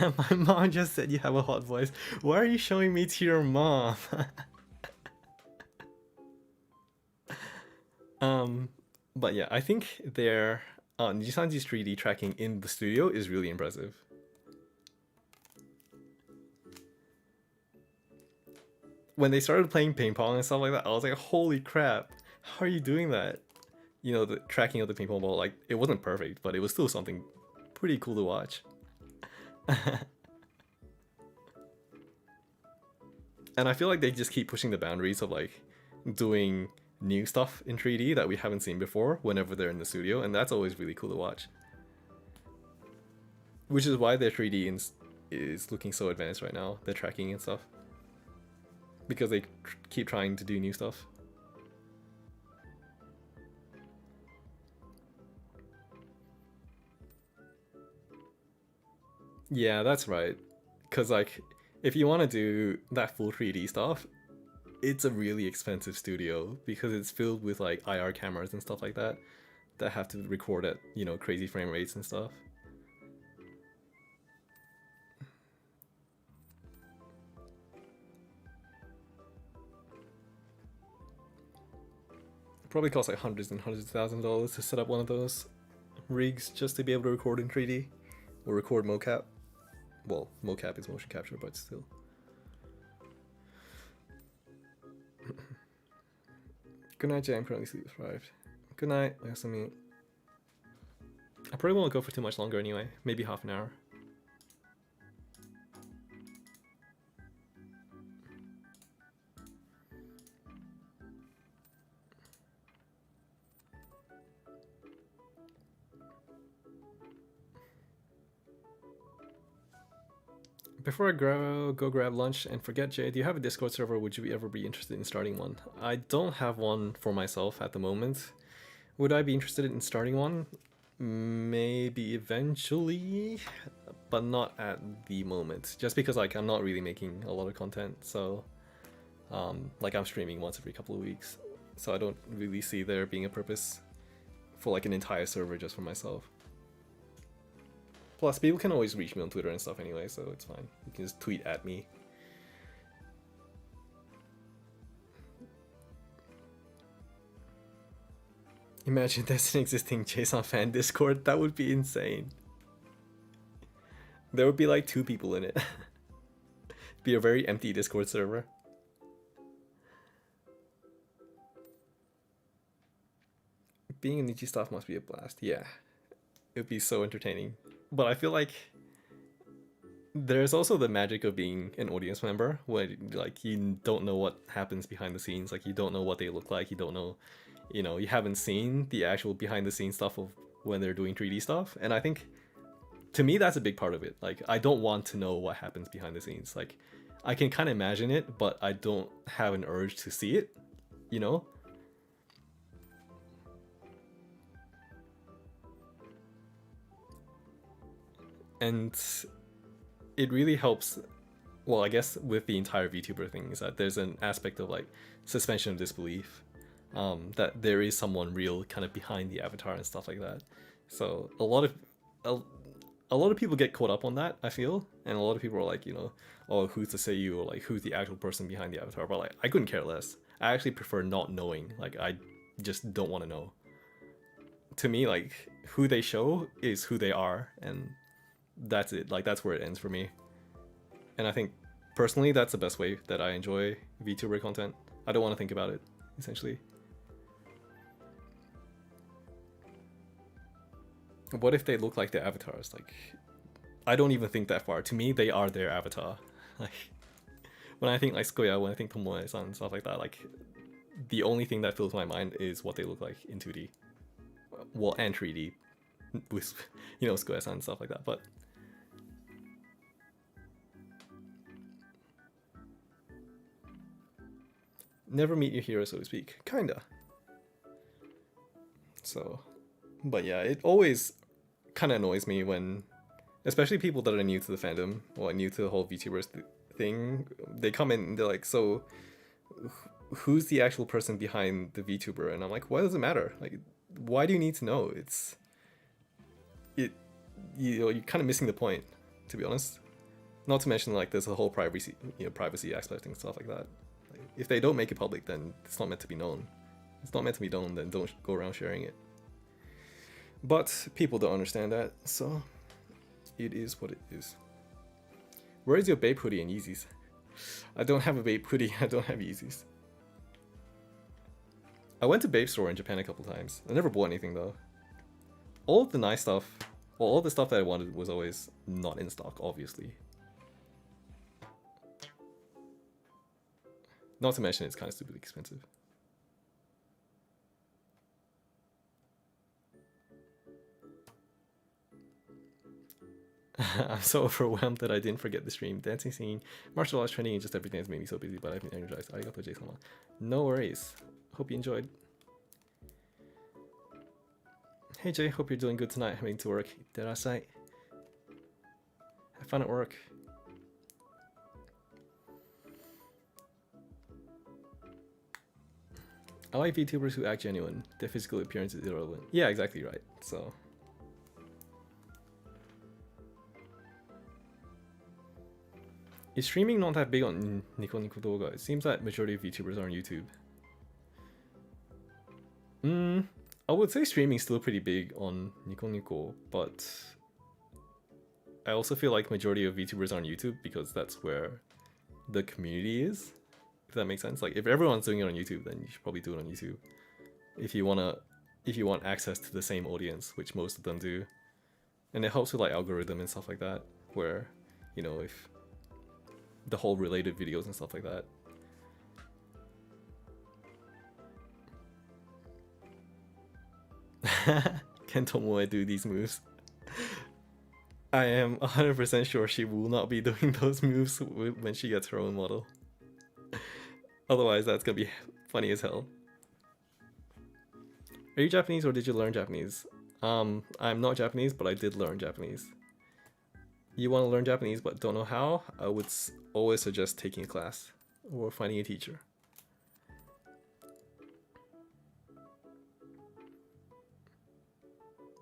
My mom just said you have a hot voice. Why are you showing me to your mom? But yeah, I think their Nijisanji's 3D tracking in the studio is really impressive. When they started playing ping pong and stuff like that, I was like, holy crap, how are you doing that? You know, the tracking of the ping pong ball, like, it wasn't perfect, but it was still something pretty cool to watch. And I feel like they just keep pushing the boundaries of like doing new stuff in 3D that we haven't seen before whenever they're in the studio, and that's always really cool to watch. Which is why their 3D is looking so advanced right now, their tracking and stuff. Because they keep trying to do new stuff. Yeah, that's right. Because like, if you want to do that full 3D stuff, it's a really expensive studio because it's filled with like IR cameras and stuff like that that have to record at, you know, crazy frame rates and stuff. Probably costs like hundreds and hundreds of thousands of dollars to set up one of those rigs just to be able to record in 3D or record mocap. Well, mocap is motion capture, but still. Good night, Jay. I'm currently sleep deprived. Good night, Yasumi. I probably won't go for too much longer anyway. Maybe half an hour. Before I go grab lunch and forget, Jay, do you have a Discord server? Would you ever be interested in starting one? I don't have one for myself at the moment. Would I be interested in starting one? Maybe eventually, but not at the moment. Just because like I'm not really making a lot of content, so like I'm streaming once every couple of weeks, so I don't really see there being a purpose for like an entire server just for myself. Plus, people can always reach me on Twitter and stuff anyway, so it's fine. You can just tweet at me. Imagine there's an existing JSON fan Discord. That would be insane. There would be like 2 people in it. Be a very empty Discord server. Being a Nichi staff must be a blast. Yeah, it would be so entertaining. But I feel like there's also the magic of being an audience member, where like you don't know what happens behind the scenes. Like you don't know what they look like. You don't know, you know, you haven't seen the actual behind the scenes stuff of when they're doing 3D stuff. And I think to me that's a big part of it. Like I don't want to know what happens behind the scenes. Like I can kind of imagine it, but I don't have an urge to see it, you know? And it really helps, well, I guess with the entire VTuber thing, is that there's an aspect of like suspension of disbelief, that there is someone real kind of behind the avatar and stuff like that. So a lot of people get caught up on that, I feel, and a lot of people are like, you know, oh, who's to say you, or like who's the actual person behind the avatar? But like I couldn't care less. I actually prefer not knowing. Like I just don't want to know. To me, like who they show is who they are, and that's it. Like that's where it ends for me. And I think personally that's the best way that I enjoy VTuber content. I don't want to think about it, essentially. What if they look like their avatars? Like I don't even think that far. To me, they are their avatar. Like when I think like Skoya, when I think Tomoe-san and stuff like that, like the only thing that fills my mind is what they look like in 2D. Well, and 3D with, you know, Skoya-san and stuff like that. But never meet your hero, so to speak. Kinda. So, but yeah, it always kind of annoys me when, especially people that are new to the fandom or new to the whole VTubers thing, they come in and they're like, so who's the actual person behind the VTuber? And I'm like, why does it matter? Like, why do you need to know? You know, you're kind of missing the point, to be honest. Not to mention like there's a whole privacy aspect and stuff like that. Like, if they don't make it public, then it's not meant to be known. It's not meant to be known, then don't go around sharing it. But people don't understand that, so it is what it is. Where is your Bape hoodie and Yeezys? I don't have a Bape hoodie, I don't have Yeezys. I went to Bape store in Japan a couple times. I never bought anything though. All of the nice stuff, well, all the stuff that I wanted was always not in stock, obviously. Not to mention it's kind of stupidly expensive. I'm so overwhelmed that I didn't forget the stream. Dancing scene, martial arts training, and just everything has made me so busy, but I've been energized. Arigato, Jay-sama. No worries. Hope you enjoyed. Hey Jay, hope you're doing good tonight. Heading to work. Itterasai. Have fun at work. I like VTubers who act genuine. Their physical appearance is irrelevant. Yeah, exactly right. So. Is streaming not that big on Nico Nico Doga? It seems that majority of VTubers are on YouTube. I would say streaming is still pretty big on Nico Nico, but I also feel like majority of VTubers are on YouTube because that's where the community is. If that makes sense. Like if everyone's doing it on YouTube, then you should probably do it on YouTube. If you want access to the same audience, which most of them do. And it helps with like algorithm and stuff like that, where, you know, if the whole related videos and stuff like that. Can Tomoe do these moves? I am 100% sure she will not be doing those moves when she gets her own model. Otherwise, that's gonna be funny as hell. Are you Japanese or did you learn Japanese? I'm not Japanese, but I did learn Japanese. You want to learn Japanese but don't know how? I would always suggest taking a class or finding a teacher.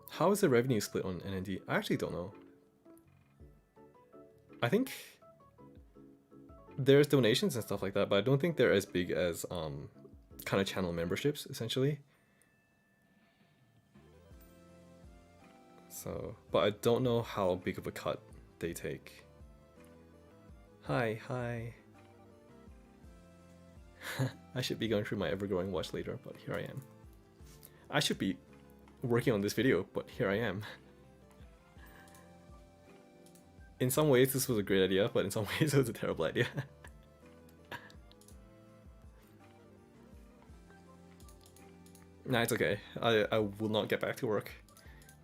How is the revenue split on NND? I actually don't know. I think there's donations and stuff like that, but I don't think they're as big as kind of channel memberships, essentially. So, but I don't know how big of a cut they take. Hi. I should be going through my ever-growing watch later, but here I am. I should be working on this video, but here I am. In some ways this was a great idea, but in some ways it was a terrible idea. Nah, it's okay. I will not get back to work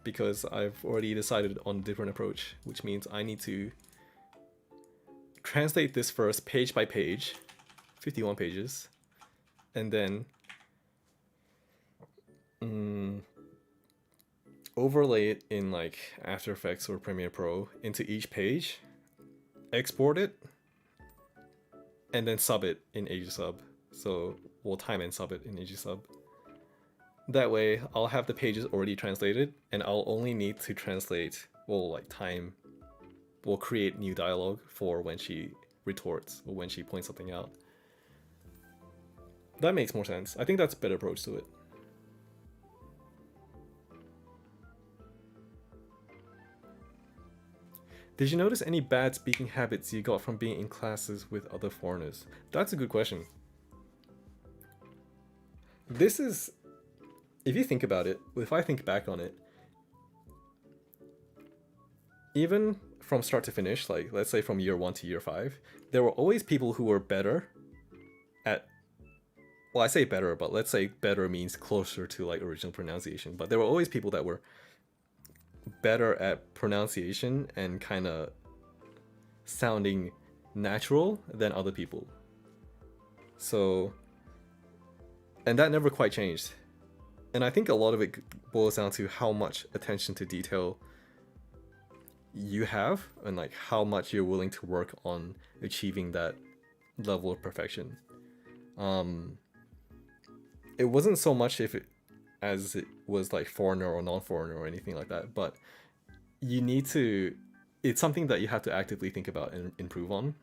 because I've already decided on a different approach, which means I need to translate this first page by page, 51 pages, and then overlay it in like After Effects or Premiere Pro into each page, export it, and then sub it in AsiaSub. So we'll time and sub it in AsiaSub. That way I'll have the pages already translated and I'll only need to translate, we'll create new dialogue for when she retorts or when she points something out. That makes more sense. I think that's a better approach to it. Did you notice any bad speaking habits you got from being in classes with other foreigners? That's a good question. This is, if you think about it, if I think back on it, even from start to finish, like let's say from year 1 to year 5, there were always people who were better at, well, I say better, but let's say better means closer to like original pronunciation, but there were always people that were better at pronunciation and kind of sounding natural than other people. So, and that never quite changed. And I think a lot of it boils down to how much attention to detail you have and like how much you're willing to work on achieving that level of perfection. It wasn't so much as it was like foreigner or non-foreigner or anything like that, but you need to, it's something that you have to actively think about and improve on,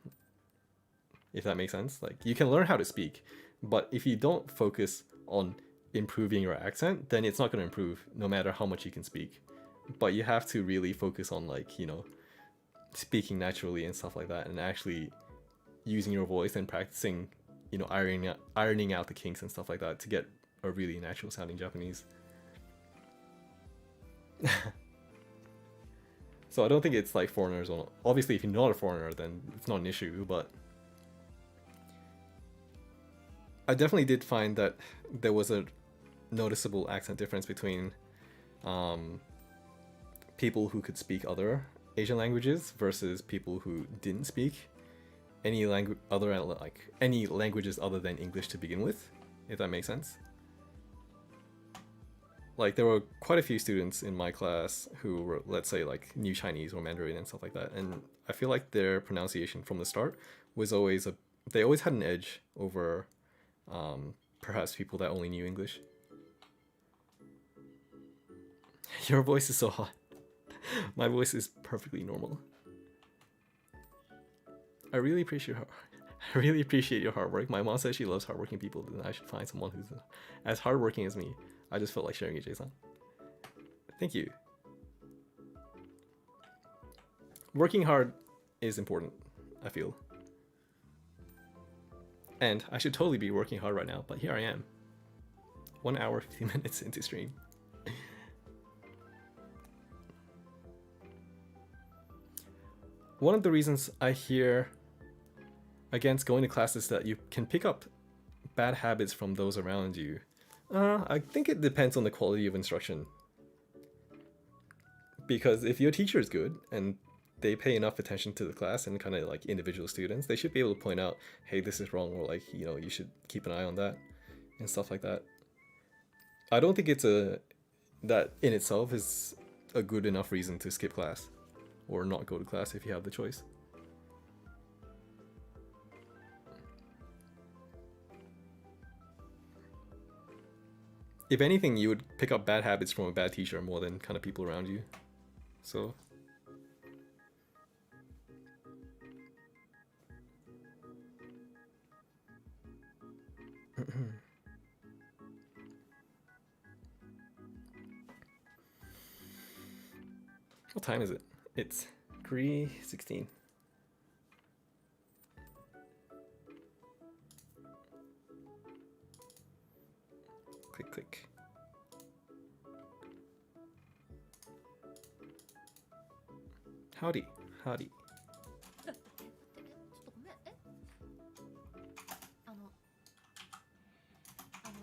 if that makes sense. Like you can learn how to speak, but if you don't focus on improving your accent, then it's not going to improve no matter how much you can speak. But you have to really focus on like, you know, speaking naturally and stuff like that, and actually using your voice and practicing, you know, ironing out the kinks and stuff like that to get a really natural sounding Japanese. So I don't think it's like foreigners or, obviously if you're not a foreigner then it's not an issue, but I definitely did find that there was a noticeable accent difference between people who could speak other Asian languages versus people who didn't speak any languages other than English to begin with, if that makes sense. Like there were quite a few students in my class who were, let's say, like New Chinese or Mandarin and stuff like that, and I feel like their pronunciation from the start was always they always had an edge over perhaps people that only knew English. Your voice is so hot. My voice is perfectly normal. I really appreciate your hard work. My mom says she loves hardworking people, and I should find someone who's as hardworking as me. I just felt like sharing it, Jason. Thank you. Working hard is important, I feel. And I should totally be working hard right now, but here I am. 1 hour, 50 minutes into stream. One of the reasons I hear against going to class is that you can pick up bad habits from those around you. I think it depends on the quality of instruction. Because if your teacher is good and they pay enough attention to the class and kind of like individual students, they should be able to point out, hey, this is wrong, or like, you know, you should keep an eye on that and stuff like that. I don't think that in itself is a good enough reason to skip class or not go to class if you have the choice. If anything, you would pick up bad habits from a bad teacher more than kind of people around you. So what time is it? It's 3:16. Click, click. Howdy, howdy. ちょっとごめん、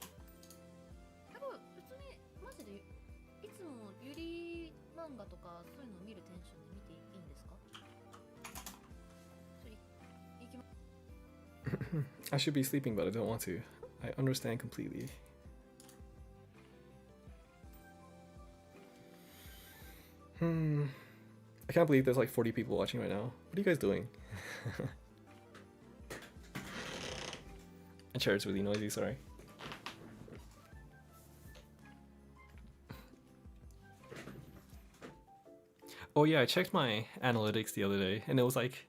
多分別にマジでいつもゆり漫画とかそういうのを見るテンションで見ていいんですか？いきま I should be sleeping, but I don't want to. I understand completely. I can't believe there's like 40 people watching right now. What are you guys doing? My chair is really noisy, sorry. Oh yeah, I checked my analytics the other day and it was like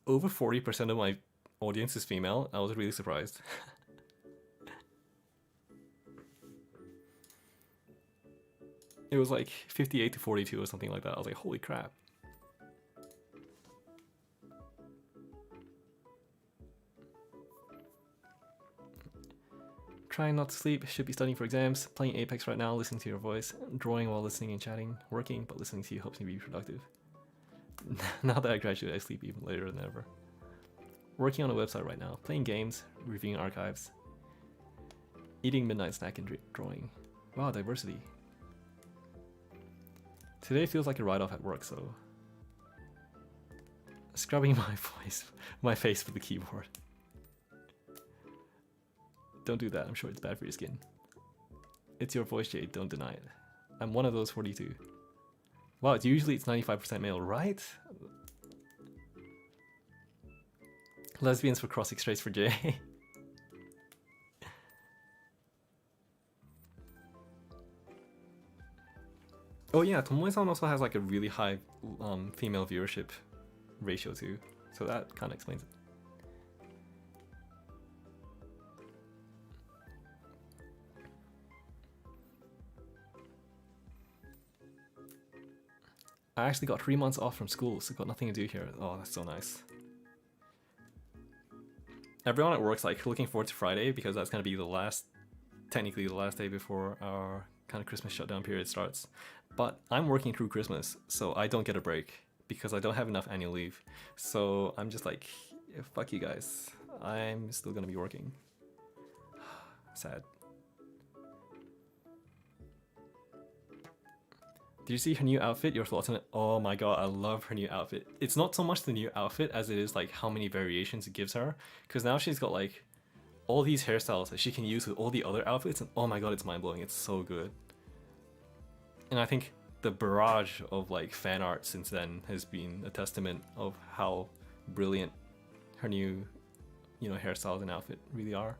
over 40% of my audience is female. I was really surprised. It was like 58 to 42 or something like that. I was like, holy crap. Trying not to sleep, should be studying for exams, playing Apex right now, listening to your voice, drawing while listening and chatting, working, but listening to you helps me be productive. Now that I graduate, I sleep even later than ever. Working on a website right now, playing games, reviewing archives, eating midnight snack and drawing. Wow, diversity. Today feels like a write-off at work, so... Scrubbing my face with the keyboard. Don't do that, I'm sure it's bad for your skin. It's your voice, Jade, don't deny it. I'm one of those 42. Wow, it's 95% male, right? Lesbians for crossing straights for Jay. Oh yeah, Tomoe-san also has like a really high female viewership ratio too, so that kind of explains it. I actually got 3 months off from school, so got nothing to do here. Oh, that's so nice. Everyone at work's like looking forward to Friday because that's gonna be the last, technically the last day before our kind of Christmas shutdown period starts. But I'm working through Christmas, so I don't get a break because I don't have enough annual leave. So I'm just like, yeah, fuck you guys. I'm still gonna be working. Sad. Did you see her new outfit? Your thoughts on it? Oh my god, I love her new outfit. It's not so much the new outfit as it is like how many variations it gives her. Because now she's got like all these hairstyles that she can use with all the other outfits, and oh my god, it's mind-blowing. It's so good. And I think the barrage of like fan art since then has been a testament of how brilliant her new, you know, hairstyles and outfit really are.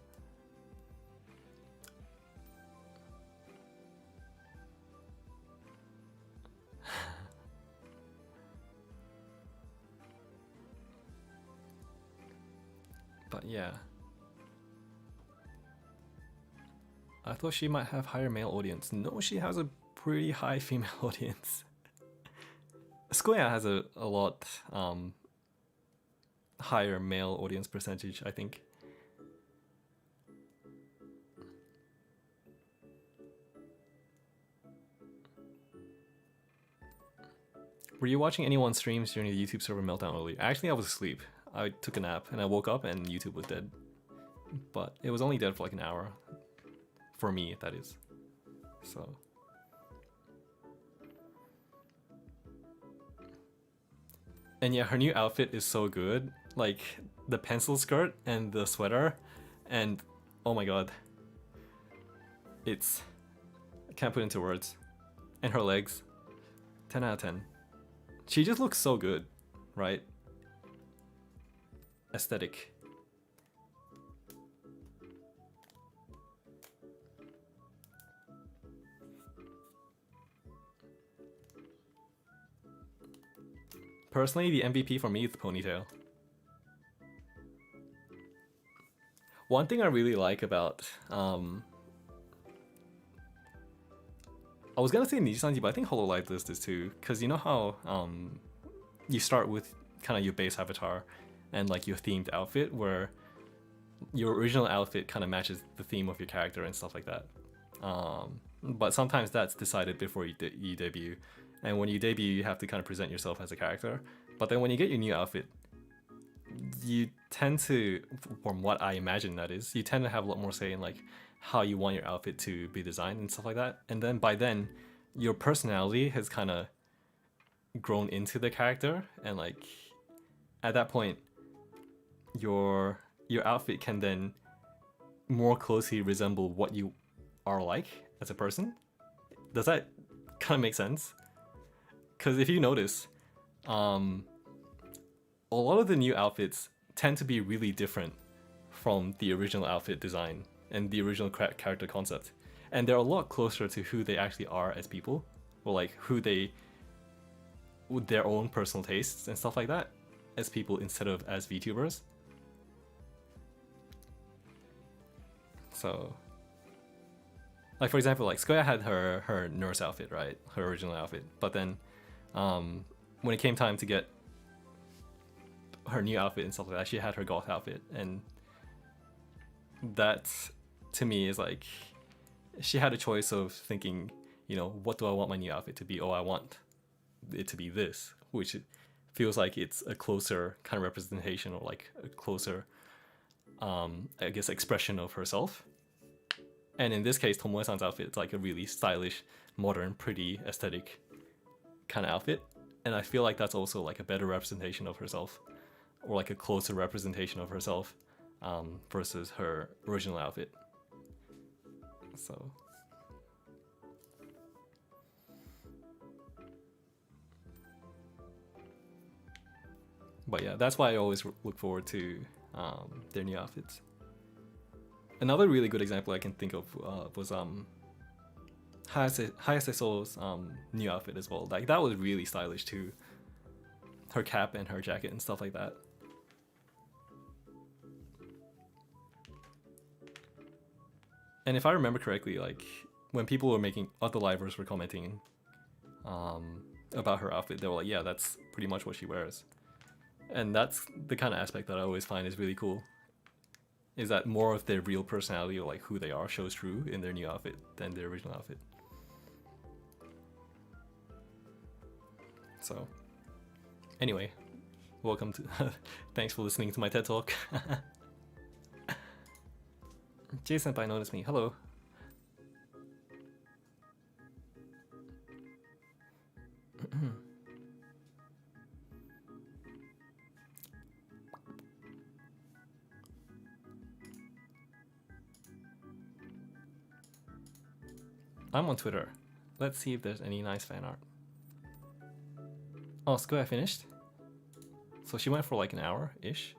But yeah, I thought she might have higher male audience. No, she has a pretty high female audience. Square has a lot higher male audience percentage, I think. Were you watching anyone's streams during the YouTube server meltdown earlier? Actually, I was asleep. I took a nap and I woke up and YouTube was dead. But it was only dead for like an hour. For me, that is. So. And yeah, her new outfit is so good. Like the pencil skirt and the sweater, and oh my god, it's I can't put into words. And her legs, 10 out of 10. She just looks so good, right? Aesthetic. Personally, the MVP for me is the ponytail. One thing I really like about I was gonna say Nijisanji, but I think Hololive does this too, because you know how you start with kind of your base avatar and like your themed outfit, where your original outfit kind of matches the theme of your character and stuff like that. But sometimes that's decided before you debut, and when you debut, you have to kind of present yourself as a character. But then when you get your new outfit, you tend to, from what I imagine that is, you tend to have a lot more say in like how you want your outfit to be designed and stuff like that. And then by then, your personality has kind of grown into the character, and like at that point, your outfit can then more closely resemble what you are like as a person. Does that kind of make sense? Because if you notice, a lot of the new outfits tend to be really different from the original outfit design and the original character concept, and they're a lot closer to who they actually are as people, or like who they, with their own personal tastes and stuff like that, as people instead of as VTubers. So, like for example, like Skoya had her nurse outfit, right? Her original outfit, but then when it came time to get her new outfit and stuff like that, she had her goth outfit, and that to me is like she had a choice of thinking, you know, what do I want my new outfit to be? Oh, I want it to be this, which feels like it's a closer kind of representation, or like a closer I guess expression of herself. And in this case, Tomoe-san's outfit is like a really stylish, modern, pretty, aesthetic kind of outfit, and I feel like that's also like a better representation of herself, or like a closer representation of herself versus her original outfit. So but yeah, that's why I always look forward to their new outfits. Another really good example I can think of was Hayase So's new outfit as well. Like that was really stylish too. Her cap and her jacket and stuff like that. And if I remember correctly, like when people were making, other livers were commenting about her outfit, they were like, yeah, that's pretty much what she wears. And that's the kind of aspect that I always find is really cool, is that more of their real personality, or like who they are, shows through in their new outfit than their original outfit. So anyway, welcome to thanks for listening to my TED Talk. J-senpai noticed me. Hello. I'm on Twitter. Let's see if there's any nice fan art. Oh, Skoya finished? So she went for like an hour-ish.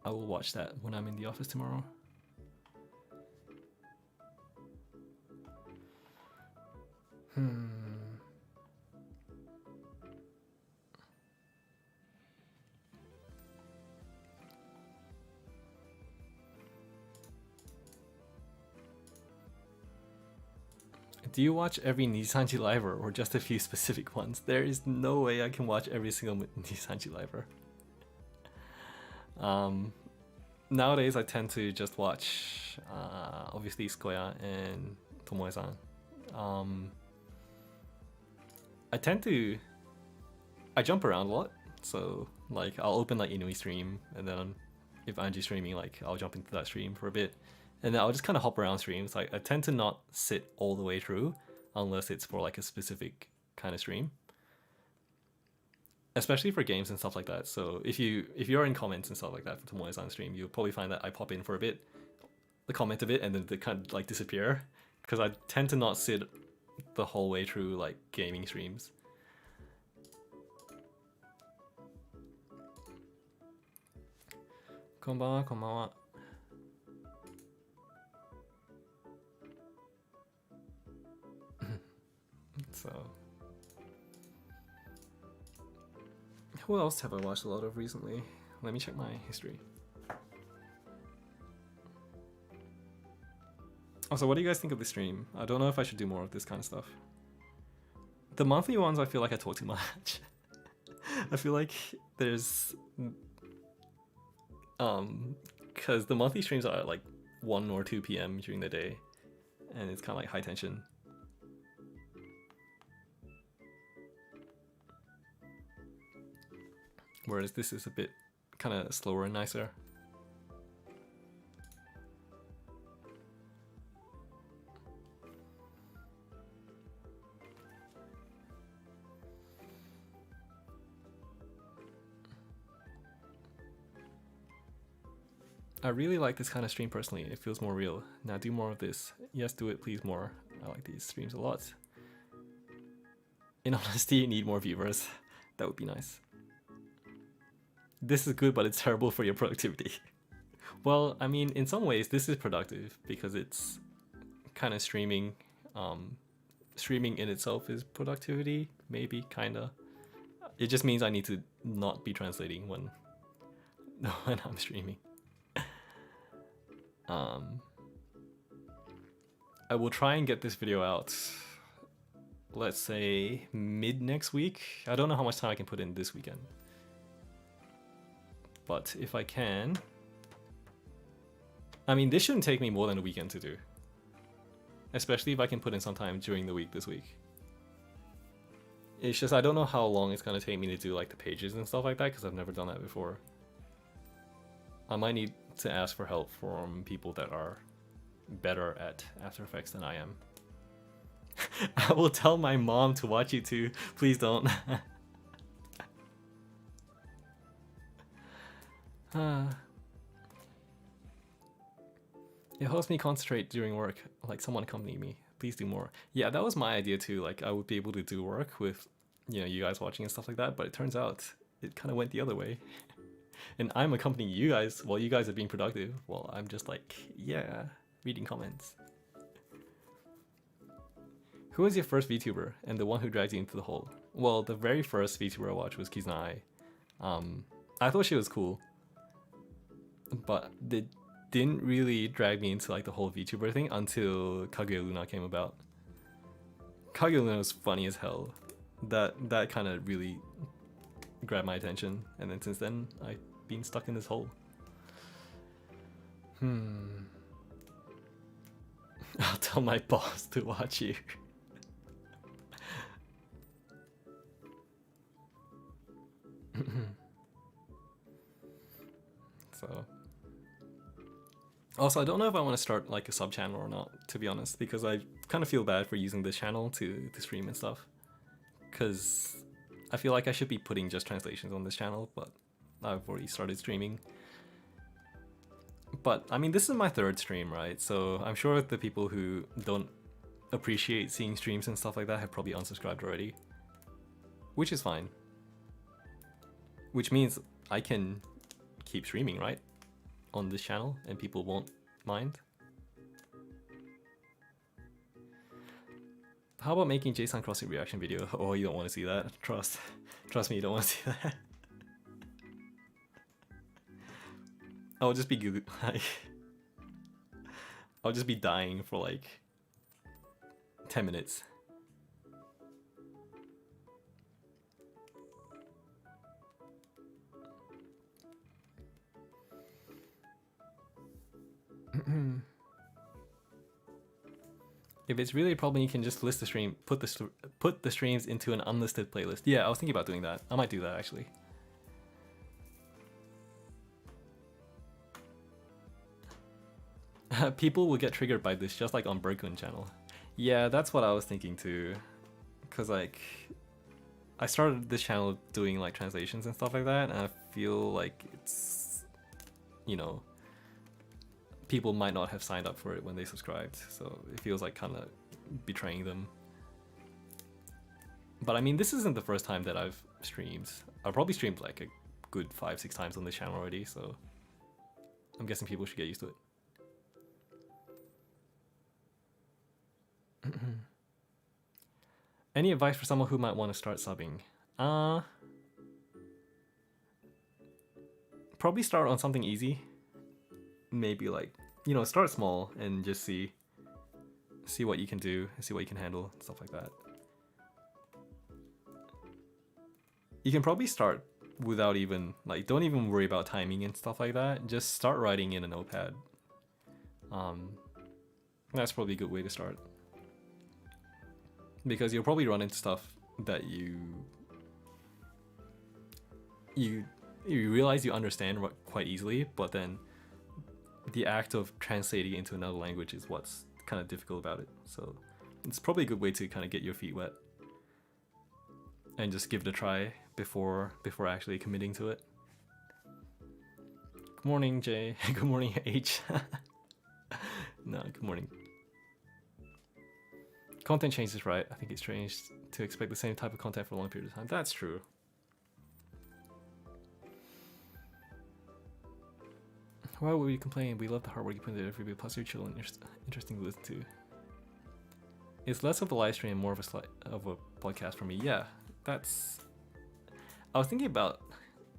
I will watch that when I'm in the office tomorrow. Do you watch every Nisanji liver or just a few specific ones? There is no way I can watch every single Nisanji liver. Nowadays I tend to just watch obviously Skoya and Tomoe-san. I jump around a lot, so like I'll open like Inui stream, and then if Anji's streaming, like I'll jump into that stream for a bit, and then I'll just kind of hop around streams. Like I tend to not sit all the way through unless it's for like a specific kind of stream. especially for games and stuff like that. So if you're in comments and stuff like that for Tomoe-san stream, you'll probably find that I pop in for a bit, the comment a bit, and then they kind of like disappear, because I tend to not sit the whole way through like gaming streams. Konbanwa, konbanwa. So, who else have I watched a lot of recently? Let me check my history. Also, what do you guys think of the stream? I don't know if I should do more of this kind of stuff. The monthly ones, I feel like I talk too much. I feel like there's... because the monthly streams are at like 1 or 2 p.m. during the day, and it's kind of like high tension. Whereas this is a bit kind of slower and nicer. I really like this kind of stream personally. It feels more real. Now do more of this. Yes, do it please more. I like these streams a lot. In honesty, you need more viewers. That would be nice. This is good, but it's terrible for your productivity. Well, I mean, in some ways, this is productive because it's kind of streaming. Streaming in itself is productivity, maybe, kinda. It just means I need to not be translating when I'm streaming. I will try and get this video out, let's say mid next week. I don't know how much time I can put in this weekend, but if I can, I mean, this shouldn't take me more than a weekend to do, especially if I can put in some time during the week this week. It's just I don't know how long it's gonna take me to do like the pages and stuff like that, because I've never done that before. I might need to ask for help from people that are better at After Effects than I am. I will tell my mom to watch you too. Please don't. It helps me concentrate during work, like someone accompany me. Please do more. Yeah, that was my idea too. Like I would be able to do work with, you know, you guys watching and stuff like that, but it turns out it kind of went the other way. And I'm accompanying you guys while you guys are being productive. Well, I'm just like, yeah, reading comments. Who was your first VTuber and the one who dragged you into the hole? Well, the very first VTuber I watched was Kizuna. I thought she was cool, but they didn't really drag me into like the whole VTuber thing until Kaguya Luna came about. Kaguya Luna was funny as hell. That kind of really grabbed my attention, and then since then I've been stuck in this hole. I'll tell my boss to watch you. So also, I don't know if I want to start like a sub channel or not, to be honest, because I kind of feel bad for using this channel to stream and stuff, because I feel like I should be putting just translations on this channel, but I've already started streaming. But I mean, this is my third stream, right? So I'm sure the people who don't appreciate seeing streams and stuff like that have probably unsubscribed already, which is fine. Which means I can keep streaming, right? On this channel, and people won't mind. How about making Jason CrossFit reaction video? Oh, you don't want to see that. Trust me, you don't want to see that. I'll just be like, I'll just be dying for like 10 minutes. If it's really a problem, you can just list the stream, put the streams into an unlisted playlist. Yeah, I was thinking about doing that. I might do that actually. People will get triggered by this, just like on Bergman channel. Yeah, that's what I was thinking too. Cause like, I started this channel doing like translations and stuff like that, and I feel like it's, you know, people might not have signed up for it when they subscribed, so it feels like kind of betraying them. But I mean, this isn't the first time that I've streamed. I've probably streamed like a good 5-6 times on this channel already, so I'm guessing people should get used to it. Any advice for someone who might want to start subbing? Probably start on something easy. Maybe like, you know, start small and just see what you can do and see what you can handle, stuff like that. You can probably start without even, like, don't even worry about timing and stuff like that. Just start writing in a notepad. That's probably a good way to start. Because you'll probably run into stuff that you realize you understand quite easily, but then the act of translating it into another language is what's kind of difficult about it. So it's probably a good way to kind of get your feet wet and just give it a try before actually committing to it. Good morning, Jay. Good morning, H. No, good morning. Content changes, right? I think it's strange to expect the same type of content for a long period of time. That's true. Why would we complain? We love the hard work you put into every video, plus you're chill and interesting to listen to. It's less of a live stream, more of a podcast for me. Yeah, that's... I was thinking about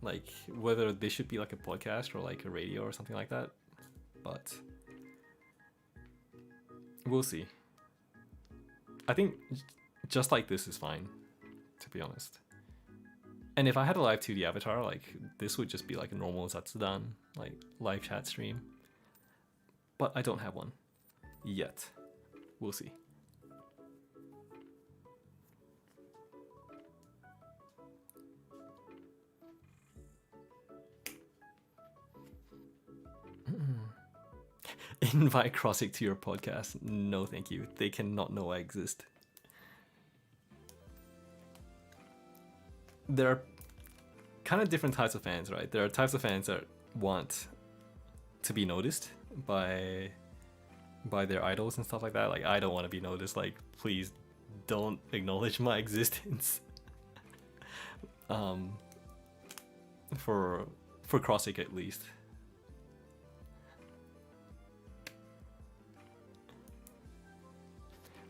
like whether this should be like a podcast or like a radio or something like that, but we'll see. I think just like this is fine, to be honest. And if I had a live 2D avatar, like this would just be like a normal Zatsudan, like live chat stream. But I don't have one yet. We'll see. Invite Crossic to your podcast. No, thank you. They cannot know I exist. There are kind of different types of fans, right? There are types of fans that want to be noticed by their idols and stuff like that. Like, I don't want to be noticed. Like, please don't acknowledge my existence. For Crossic at least.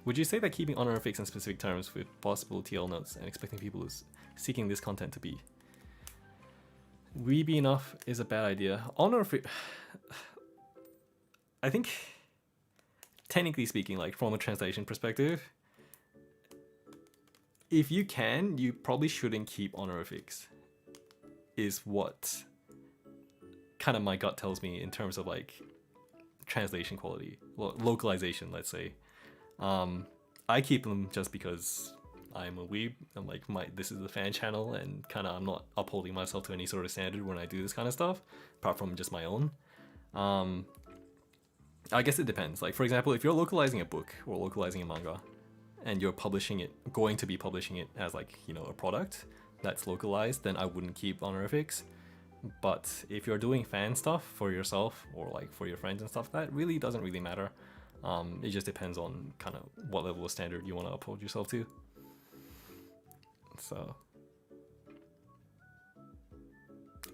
Would you say that keeping honorifics in specific terms with possible TL notes and expecting people who's seeking this content to be weeby enough is a bad idea? Honorific... I think, technically speaking, like from a translation perspective, if you can, you probably shouldn't keep honorifics, is what kind of my gut tells me in terms of like translation quality, well, localization, let's say. I keep them just because I'm a weeb. I'm like, this is the fan channel, and kind of I'm not upholding myself to any sort of standard when I do this kind of stuff, apart from just my own. I guess it depends. Like, for example, if you're localizing a book or localizing a manga, and you're going to be publishing it as like, you know, a product that's localized, then I wouldn't keep honorifics. But if you're doing fan stuff for yourself or like for your friends and stuff, that really doesn't really matter. It just depends on kind of what level of standard you want to uphold yourself to. So,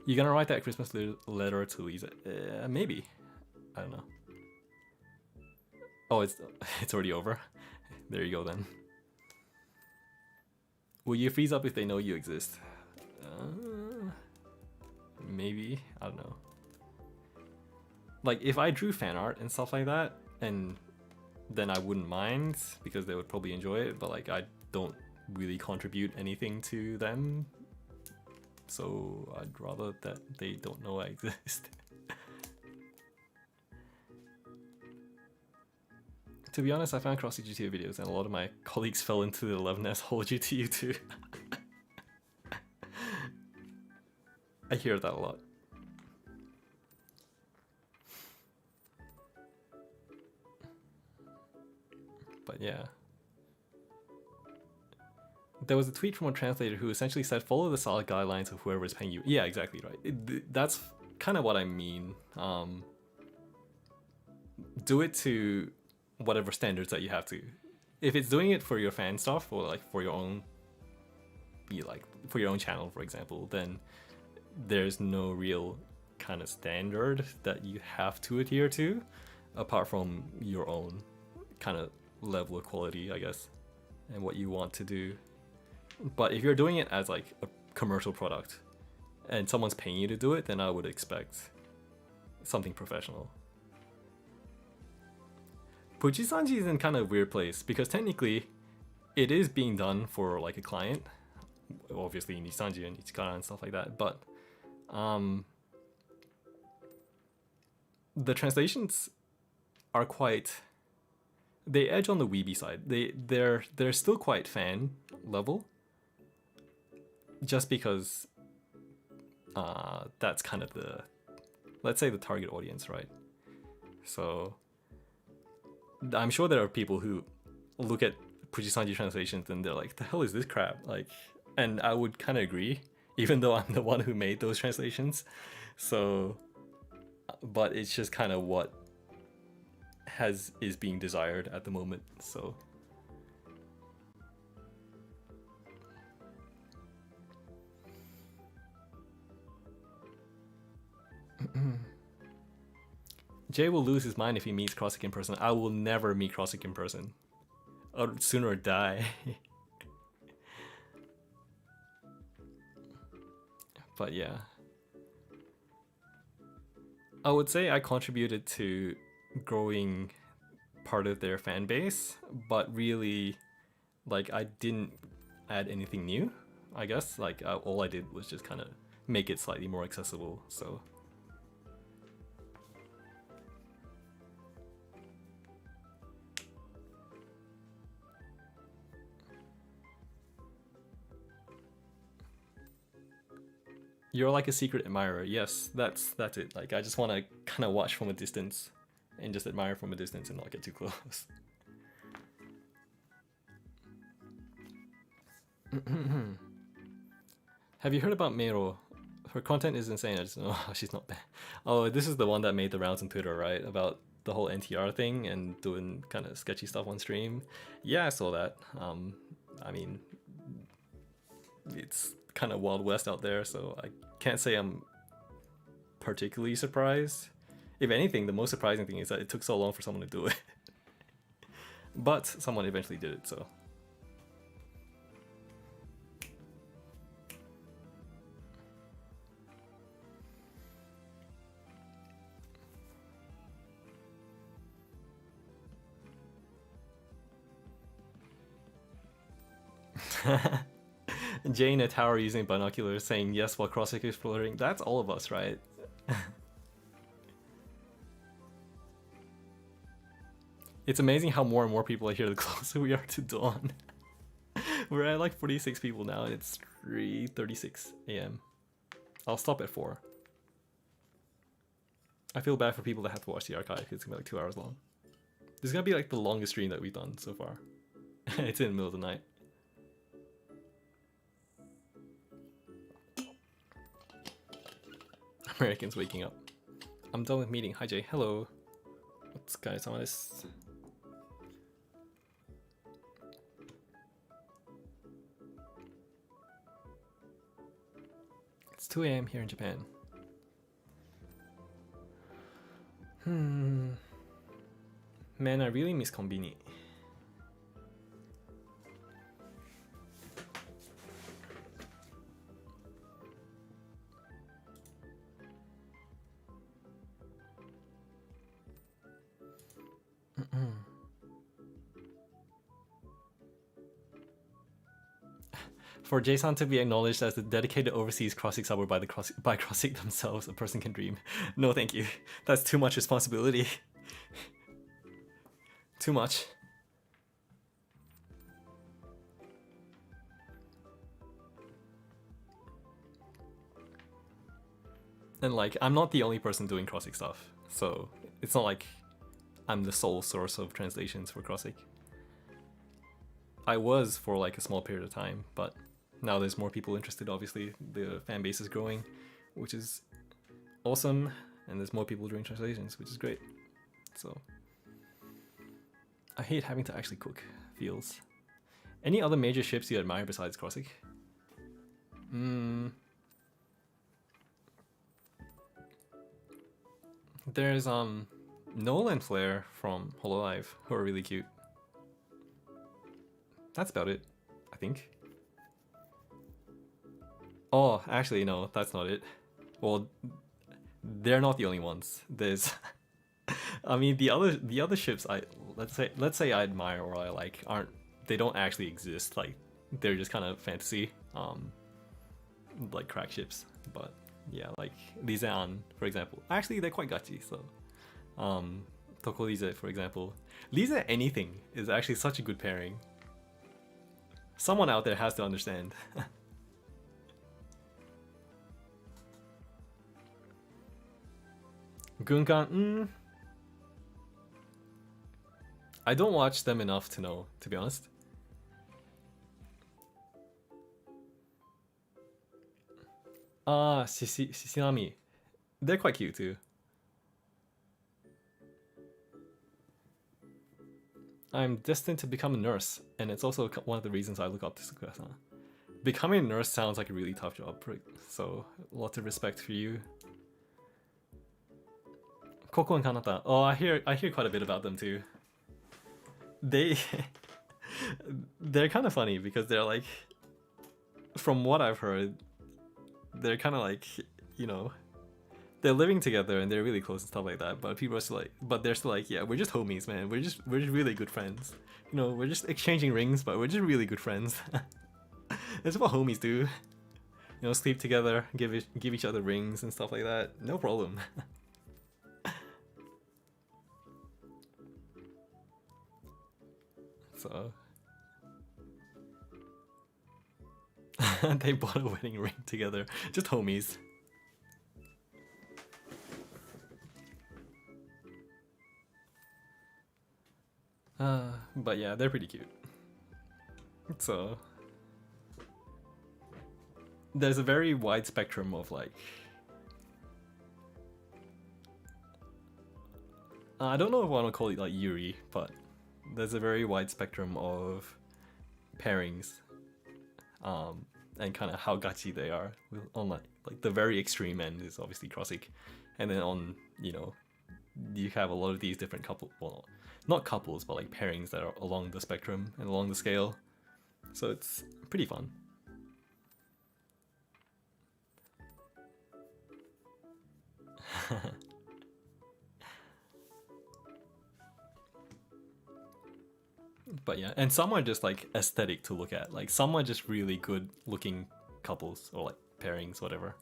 you're gonna write that Christmas letter to Lisa? Maybe. I don't know. Oh, it's already over. There you go then. Will you freeze up if they know you exist? Maybe. I don't know. Like, if I drew fan art and stuff like that, and then I wouldn't mind because they would probably enjoy it, but like I don't really contribute anything to them, so I'd rather that they don't know I exist. To be honest, I found crossy GTO videos and a lot of my colleagues fell into the 11S hole due to you too. I hear that a lot. But yeah. there was a tweet from a translator who essentially said, follow the solid guidelines of whoever is paying you. Yeah, exactly right. That's kind of what I mean. Do it to whatever standards that you have to. If it's doing it for your fan stuff or like for your own, for your own channel, for example, then there's no real kind of standard that you have to adhere to, apart from your own kind of level of quality, I guess, and what you want to do. But if you're doing it as like a commercial product and someone's paying you to do it, then I would expect something professional. Fujisanji is in kind of a weird place because technically it is being done for like a client, obviously Nisanji and Ichikara and stuff like that, but the translations are quite, they edge on the weeby side. They're still quite fan level, just because that's kind of the, let's say, the target audience, right? So I'm sure there are people who look at Fujisanji translations and they're like, the hell is this crap? Like, and I would kind of agree, even though I'm the one who made those translations. So, but it's just kind of what is being desired at the moment. So Jay will lose his mind if he meets Crossick in person. I will never meet Crossick in person. I'd sooner die. But yeah, I would say I contributed to growing part of their fan base, but really, like, I didn't add anything new, I guess. Like, all I did was just kind of make it slightly more accessible, so. You're like a secret admirer. Yes, that's it. Like, I just want to kind of watch from a distance and just admire from a distance and not get too close. Have you heard about Meiro? Her content is insane. I just know she's not bad. Oh, this is the one that made the rounds on Twitter, right? About the whole NTR thing and doing kind of sketchy stuff on stream. Yeah, I saw that. I mean, it's kind of Wild West out there, so I can't say I'm particularly surprised. If anything, the most surprising thing is that it took so long for someone to do it. But someone eventually did it, so. Jay in a tower using binoculars saying yes while Crossick is floating. That's all of us, right? It's amazing how more and more people are here the closer we are to dawn. We're at like 46 people now and it's 3:36 a.m. I'll stop at 4. I feel bad for people that have to watch the archive. It's gonna be like 2 hours long. This is gonna be like the longest stream that we've done so far. It's in the middle of the night. Americans waking up. I'm done with meeting. Hi Jay. Hello. What's guys on this? It's 2 a.m. here in Japan. Man, I really miss Konbini. For Jason to be acknowledged as the dedicated overseas Crossick subber by Crossick themselves, a person can dream. No, thank you. That's too much responsibility. Too much. And like, I'm not the only person doing Crossick stuff, so it's not like I'm the sole source of translations for Crossick. I was for like a small period of time, but now there's more people interested. Obviously, the fan base is growing, which is awesome, and there's more people doing translations, which is great. So I hate having to actually cook. Feels. Any other major ships you admire besides Krossik? There's Noel and Flair from Hololive who are really cute. That's about it, I think. Oh, actually no, that's not it. Well, they're not the only ones. There's I mean the other ships let's say I admire or I like they don't actually exist. Like they're just kind of fantasy like crack ships. But yeah, like Lisean, for example. Actually they're quite gachi, so Toko Lise, for example. Lise anything is actually such a good pairing. Someone out there has to understand. Gunkan, I don't watch them enough to know, to be honest. Shinami. They're quite cute too. I'm destined to become a nurse, and it's also one of the reasons I look up to Sakura-san. Becoming a nurse sounds like a really tough job, so lots of respect for you. Koko and Kanata. Oh, I hear quite a bit about them too. They're kind of funny because they're like, from what I've heard, they're kind of like, you know, they're living together and they're really close and stuff like that. But people are still like, they're still like, yeah, we're just homies, man. We're just really good friends. You know, we're just exchanging rings, but we're just really good friends. That's what homies do. You know, sleep together, give each other rings and stuff like that. No problem. So they bought a wedding ring together. Just homies. But yeah, they're pretty cute. So there's a very wide spectrum of like, I don't know if I want to call it like Yuri, but there's a very wide spectrum of pairings, and kind of how gachi they are. On like the very extreme end is obviously Krossik, and then on, you know, you have a lot of these different well, not couples, but like pairings that are along the spectrum and along the scale. So it's pretty fun. But yeah, and some are just like aesthetic to look at. Like some are just really good looking couples or like pairings, whatever.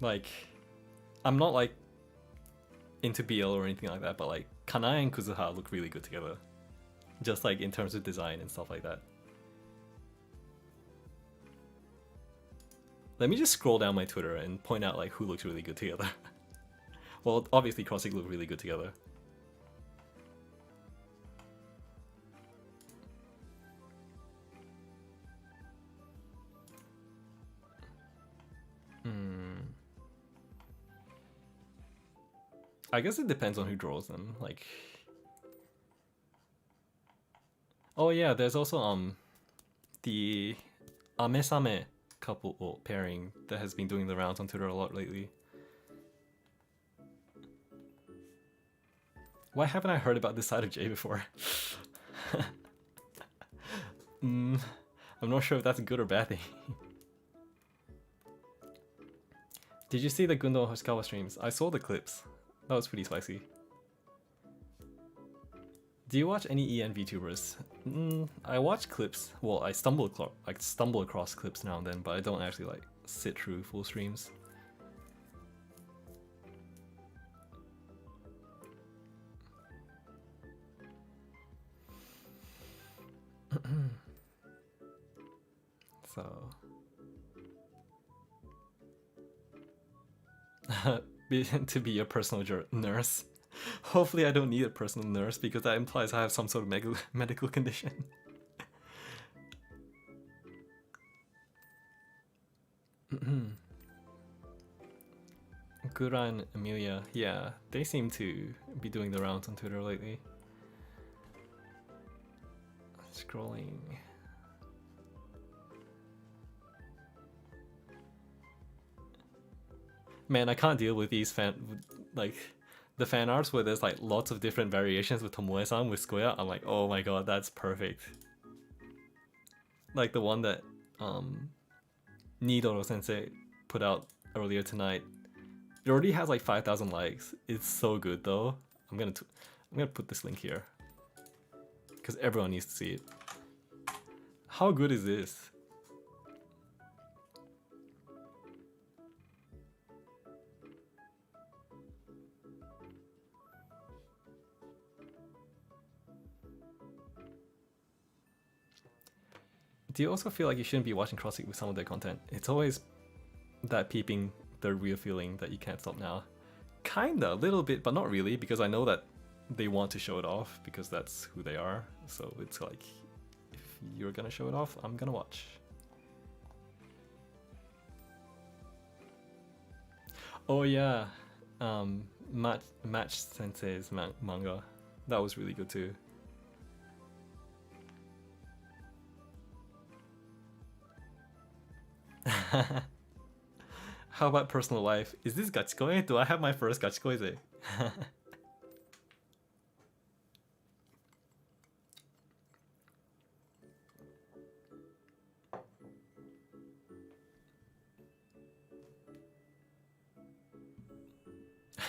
Like, I'm not like into BL or anything like that, but like Kanae and Kuzuha look really good together. Just like in terms of design and stuff like that. Let me just scroll down my Twitter and point out like who looks really good together. Well, obviously Krossik look really good together. I guess it depends on who draws them. Like, oh yeah, there's also the Amesame couple or pairing that has been doing the rounds on Twitter a lot lately. Why haven't I heard about this side of Jay before? I'm not sure if that's a good or bad thing. Did you see the Gundo Hoshikawa streams? I saw the clips. That was pretty spicy. Do you watch any EN VTubers? I watch clips. Well, I stumble across clips now and then, but I don't actually like sit through full streams. So to be a personal nurse. Hopefully I don't need a personal nurse because that implies I have some sort of medical condition. Gura and Amelia, yeah, they seem to be doing the rounds on Twitter lately. Scrolling. Man, I can't deal with these the fan arts where there's like lots of different variations with Tomoe-san with Square. I'm like, oh my god, that's perfect. Like the one that Nidoro sensei put out earlier tonight. It already has like 5,000 likes. It's so good though. I'm gonna put this link here because everyone needs to see it. How good is this? Do you also feel like you shouldn't be watching CrossFit with some of their content? It's always that peeping the real feeling that you can't stop now. Kinda, a little bit, but not really, because I know that they want to show it off because that's who they are. So it's like, if you're gonna show it off, I'm gonna watch. Oh yeah, Match Sensei's manga. That was really good too. How about personal life? Is this gachikoe? Do I have my first gachikoe?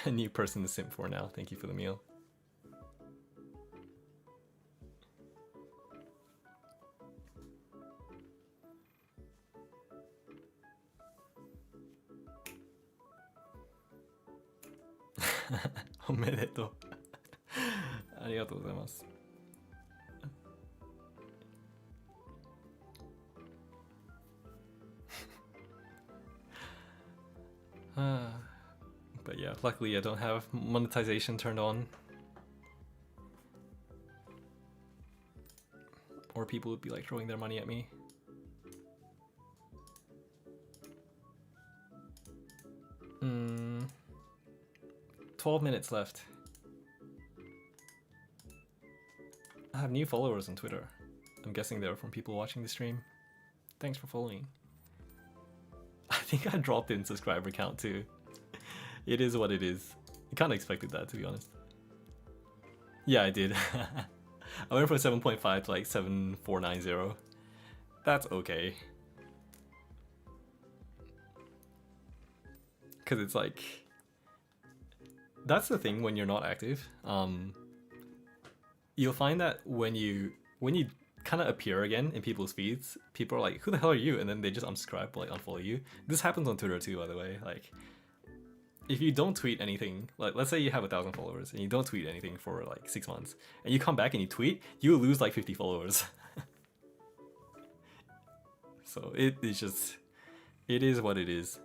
A new person to simp for now. Thank you for the meal. Omedetou. ありがとうございます。But yeah, luckily I don't have monetization turned on. Or people would be like throwing their money at me. Hmm. 12 minutes left. I have new followers on Twitter. I'm guessing they're from people watching the stream. Thanks for following. I think I dropped in subscriber count too. It is what it is. I kind of expected that, to be honest. Yeah, I did. I went from 7.5 to like 7,490. That's okay. Because it's like... That's the thing when you're not active. You'll find that when you kind of appear again in people's feeds, people are like, who the hell are you? And then they just unsubscribe, like unfollow you. This happens on Twitter too, by the way. Like, if you don't tweet anything, like let's say you have 1,000 followers and you don't tweet anything for like 6 months, and you come back and you tweet, you lose like 50 followers. So it is what it is.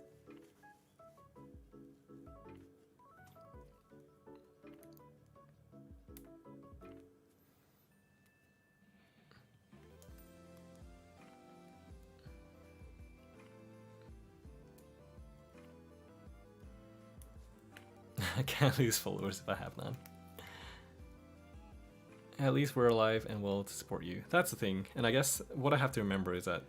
I can't lose followers if I have none. At least we're alive and well to support you. That's the thing. And I guess what I have to remember is that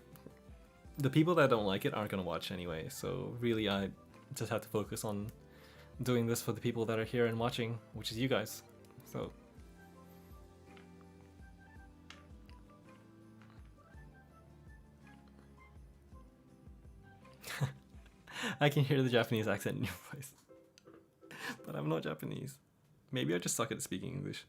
the people that don't like it aren't going to watch anyway. So really I just have to focus on doing this for the people that are here and watching, which is you guys. So I can hear the Japanese accent in your voice. But I'm not Japanese. Maybe I just suck at speaking English.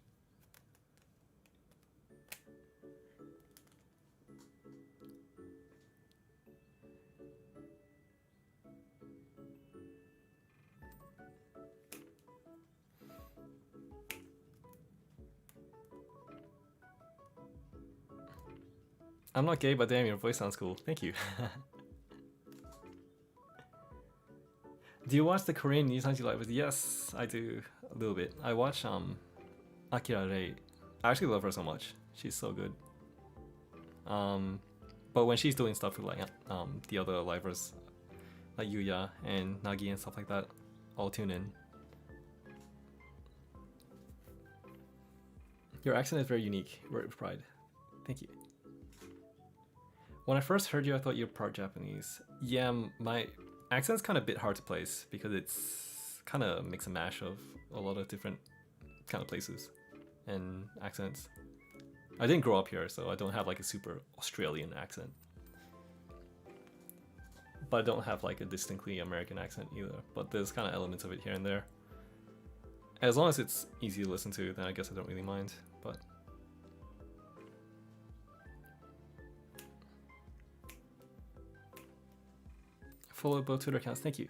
I'm not gay, but damn, your voice sounds cool. Thank you. Do you watch the Korean news live? Yes, I do a little bit. I watch Akira Rei. I actually love her so much. She's so good. But when she's doing stuff with like the other livers, like Yuya and Nagi and stuff like that, I'll tune in. Your accent is very unique. Word of pride. Thank you. When I first heard you, I thought you were part Japanese. Yeah, my accent's kind of a bit hard to place because it's kind of a mix and mash of a lot of different kind of places and accents. I didn't grow up here, so I don't have like a super Australian accent. But I don't have like a distinctly American accent either. But there's kind of elements of it here and there. As long as it's easy to listen to, then I guess I don't really mind. But follow both Twitter accounts, thank you.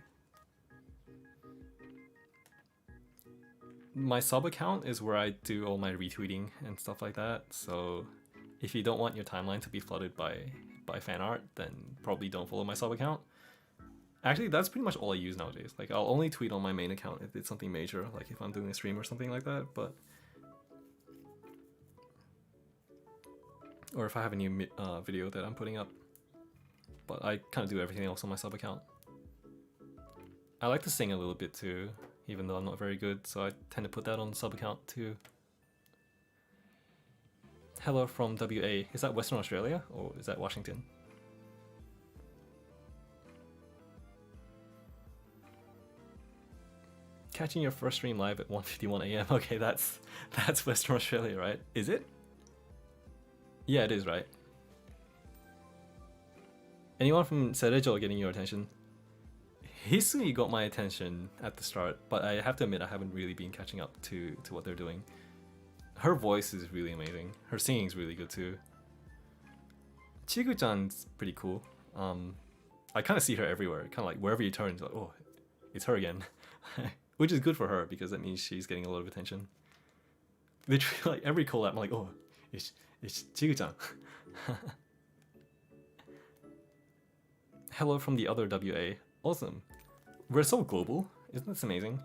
My sub account is where I do all my retweeting and stuff like that. So if you don't want your timeline to be flooded by fan art, then probably don't follow my sub account. Actually, that's pretty much all I use nowadays. Like, I'll only tweet on my main account if it's something major, like if I'm doing a stream or something like that. But or if I have a new video that I'm putting up. But I kind of do everything else on my sub account. I like to sing a little bit too, even though I'm not very good, so I tend to put that on the sub account too. Hello from WA. Is that Western Australia or is that Washington? Catching your first stream live at 1:51 AM. Okay, that's Western Australia, right? Is it? Yeah, it is, right? Anyone from Cerejo getting your attention? Hisui got my attention at the start, but I have to admit I haven't really been catching up to what they're doing. Her voice is really amazing. Her singing is really good too. Chigu-chan's pretty cool. I kind of see her everywhere. Kind of like wherever you turn, it's like, oh, it's her again. Which is good for her because that means she's getting a lot of attention. Literally, like every collab, I'm like, oh, it's Chigu-chan. Hello from the other WA. Awesome. We're so global. Isn't this amazing?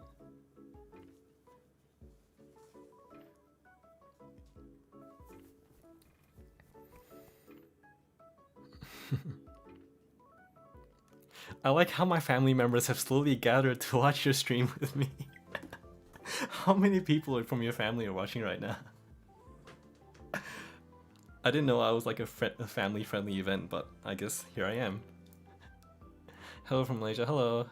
I like how my family members have slowly gathered to watch your stream with me. How many people from your family are watching right now? I didn't know I was like a family-friendly event, but I guess here I am. Hello from Malaysia, hello.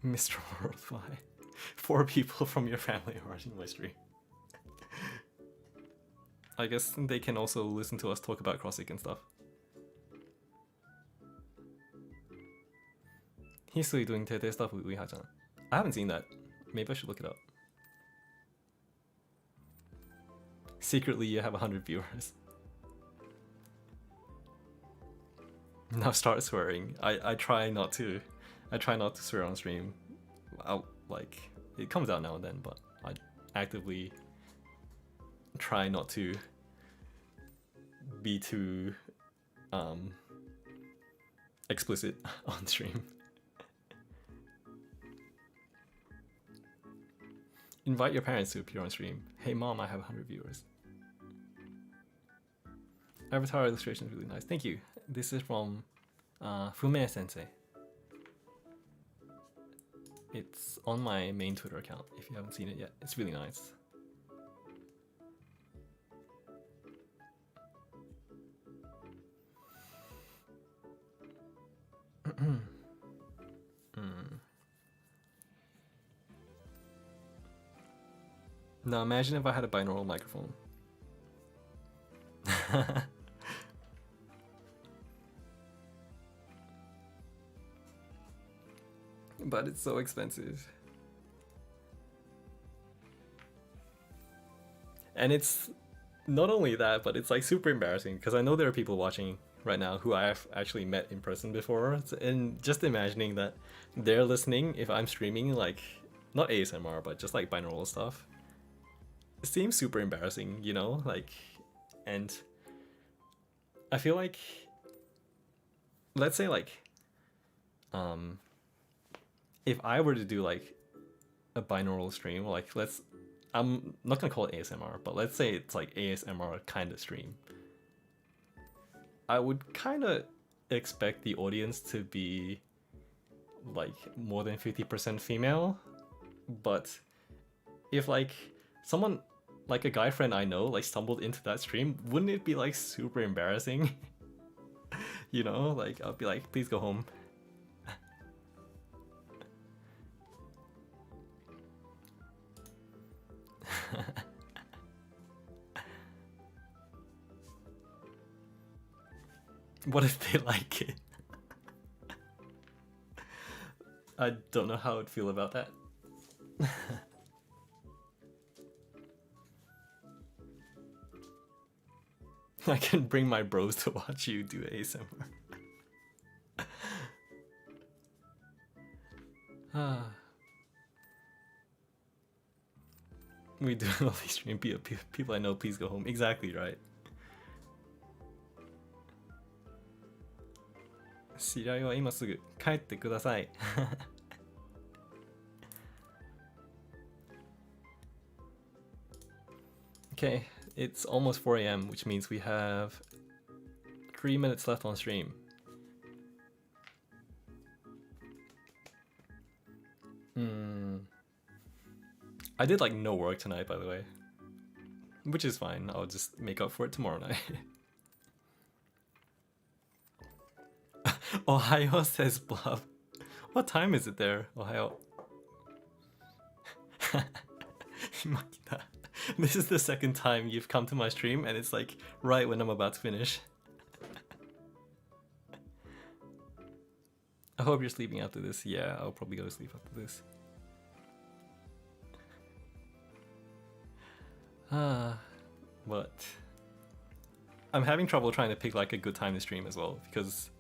Mr. Worldwide. 4 people from your family are watching my stream. I guess they can also listen to us talk about CrossFit and stuff. Hisui doing Tete stuff with Uiha-chan. I haven't seen that. Maybe I should look it up. Secretly, you have 100 viewers. Now start swearing. I try not to. I try not to swear on stream. Like, it comes out now and then, but I actively try not to be too explicit on stream. Invite your parents to appear on stream. Hey mom, I have 100 viewers. Avatar illustration is really nice. Thank you. This is from Fume Sensei. It's on my main Twitter account if you haven't seen it yet. It's really nice. Now imagine if I had a binaural microphone. But it's so expensive. And it's not only that, but it's like super embarrassing because I know there are people watching right now who I have actually met in person before, and just imagining that they're listening if I'm streaming like not ASMR but just like binaural stuff. It seems super embarrassing, you know, like, and I feel like let's say like if I were to do like a binaural stream, like I'm not gonna call it ASMR, but let's say it's like ASMR kind of stream. I would kind of expect the audience to be like more than 50% female, but if like someone like a guy friend I know like stumbled into that stream, wouldn't it be like super embarrassing? You know, like I'll be like, please go home. What if they like it? I don't know how I'd feel about that. I can bring my bros to watch you do ASMR. We do all these stream people I know, please go home. Exactly right. 知り合いは今すぐ帰ってください。Okay, it's almost 4 a.m., which means we have 3 minutes left on stream. I did like no work tonight, by the way, which is fine. I'll just make up for it tomorrow night. Ohio says bluff. What time is it there, Ohio? This is the second time you've come to my stream, and it's like right when I'm about to finish. I hope you're sleeping after this. Yeah, I'll probably go to sleep after this. But I'm having trouble trying to pick like a good time to stream as well, because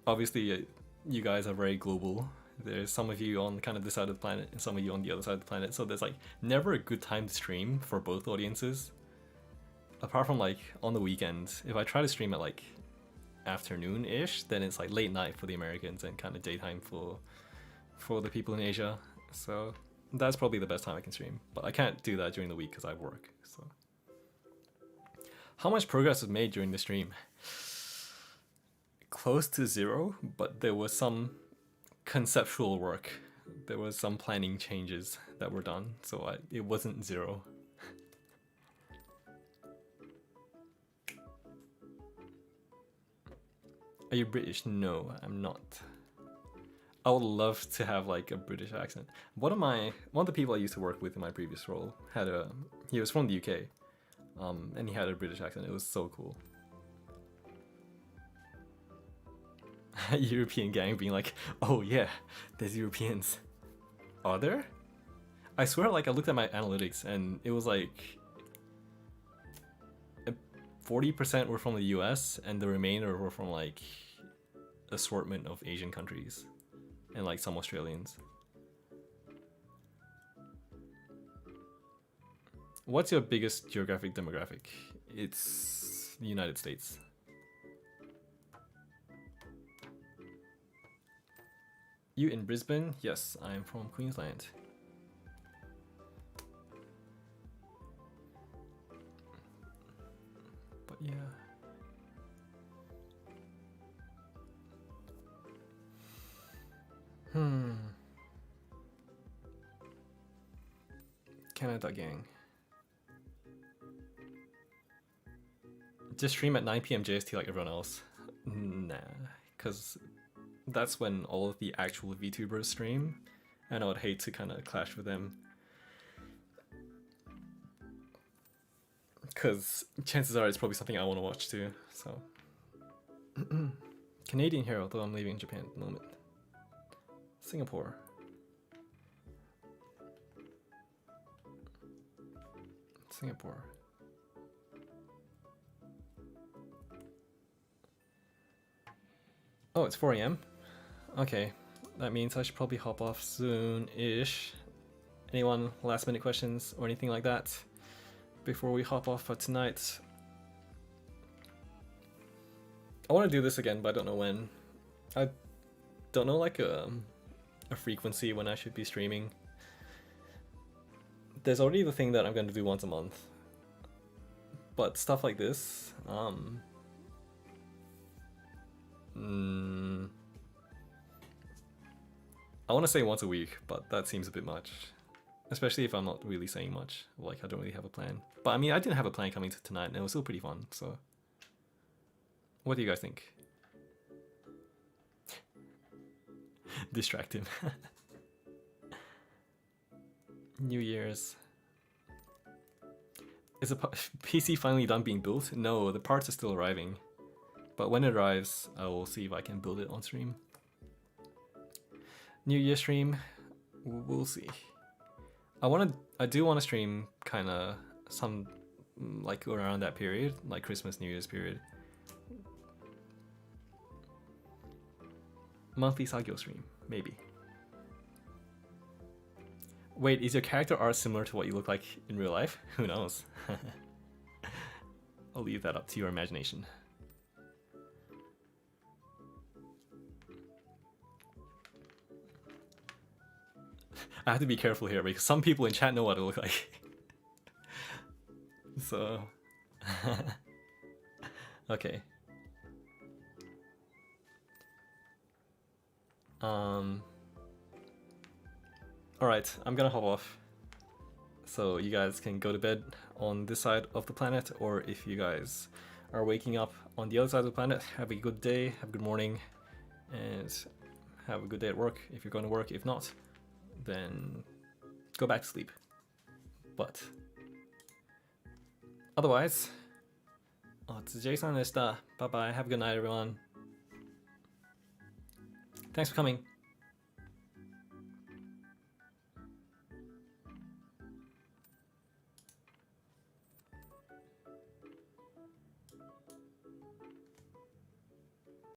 obviously you guys are very global. There's some of you on kind of this side of the planet and some of you on the other side of the planet, so there's like never a good time to stream for both audiences, apart from like on the weekends. If I try to stream at like afternoon-ish, then it's like late night for the Americans and kind of daytime for the people in Asia. So that's probably the best time I can stream, but I can't do that during the week because I work. So how much progress was made during the stream? Close to 0, but there was some conceptual work. There was some planning changes that were done, so it wasn't 0. Are you British? No, I'm not. I would love to have like a British accent. One of the people I used to work with in my previous role he was from the UK, and he had a British accent. It was so cool. European gang being like, oh yeah, there's Europeans. Are there? I swear, like I looked at my analytics and it was like 40% were from the US and the remainder were from like assortment of Asian countries and like some Australians. What's your biggest geographic demographic? It's the United States. You in Brisbane? Yes, I'm from Queensland. But yeah. Canada gang. Just stream at 9 p.m. JST like everyone else. Nah, because that's when all of the actual VTubers stream, and I would hate to kind of clash with them. Because chances are it's probably something I want to watch too, so. Canadian here, although I'm leaving Japan at the moment. Singapore. Singapore. Oh, it's 4 a.m? Okay, that means I should probably hop off soon-ish. Anyone last minute questions or anything like that before we hop off for tonight? I want to do this again, but I don't know when. I don't know like a frequency when I should be streaming. There's already the thing that I'm going to do once a month. But stuff like this, I want to say once a week, but that seems a bit much. Especially if I'm not really saying much, like I don't really have a plan. But I mean, I didn't have a plan coming to tonight, and it was still pretty fun, so... What do you guys think? Distract him. New Year's. Is a PC finally done being built? No, the parts are still arriving. But when it arrives, I will see if I can build it on stream. New Year stream, we'll see. I do want to stream kind of some like around that period, like Christmas, New Year's period. Monthly Sagyo stream, maybe. Wait, is your character art similar to what you look like in real life? Who knows? I'll leave that up to your imagination. I have to be careful here because some people in chat know what I look like. So... okay. Alright, I'm gonna hop off. So you guys can go to bed on this side of the planet, or if you guys are waking up on the other side of the planet, have a good day, have a good morning, and have a good day at work if you're going to work. If not, then go back to sleep. But otherwise, it's Jason. Bye bye. Have a good night, everyone. Thanks for coming.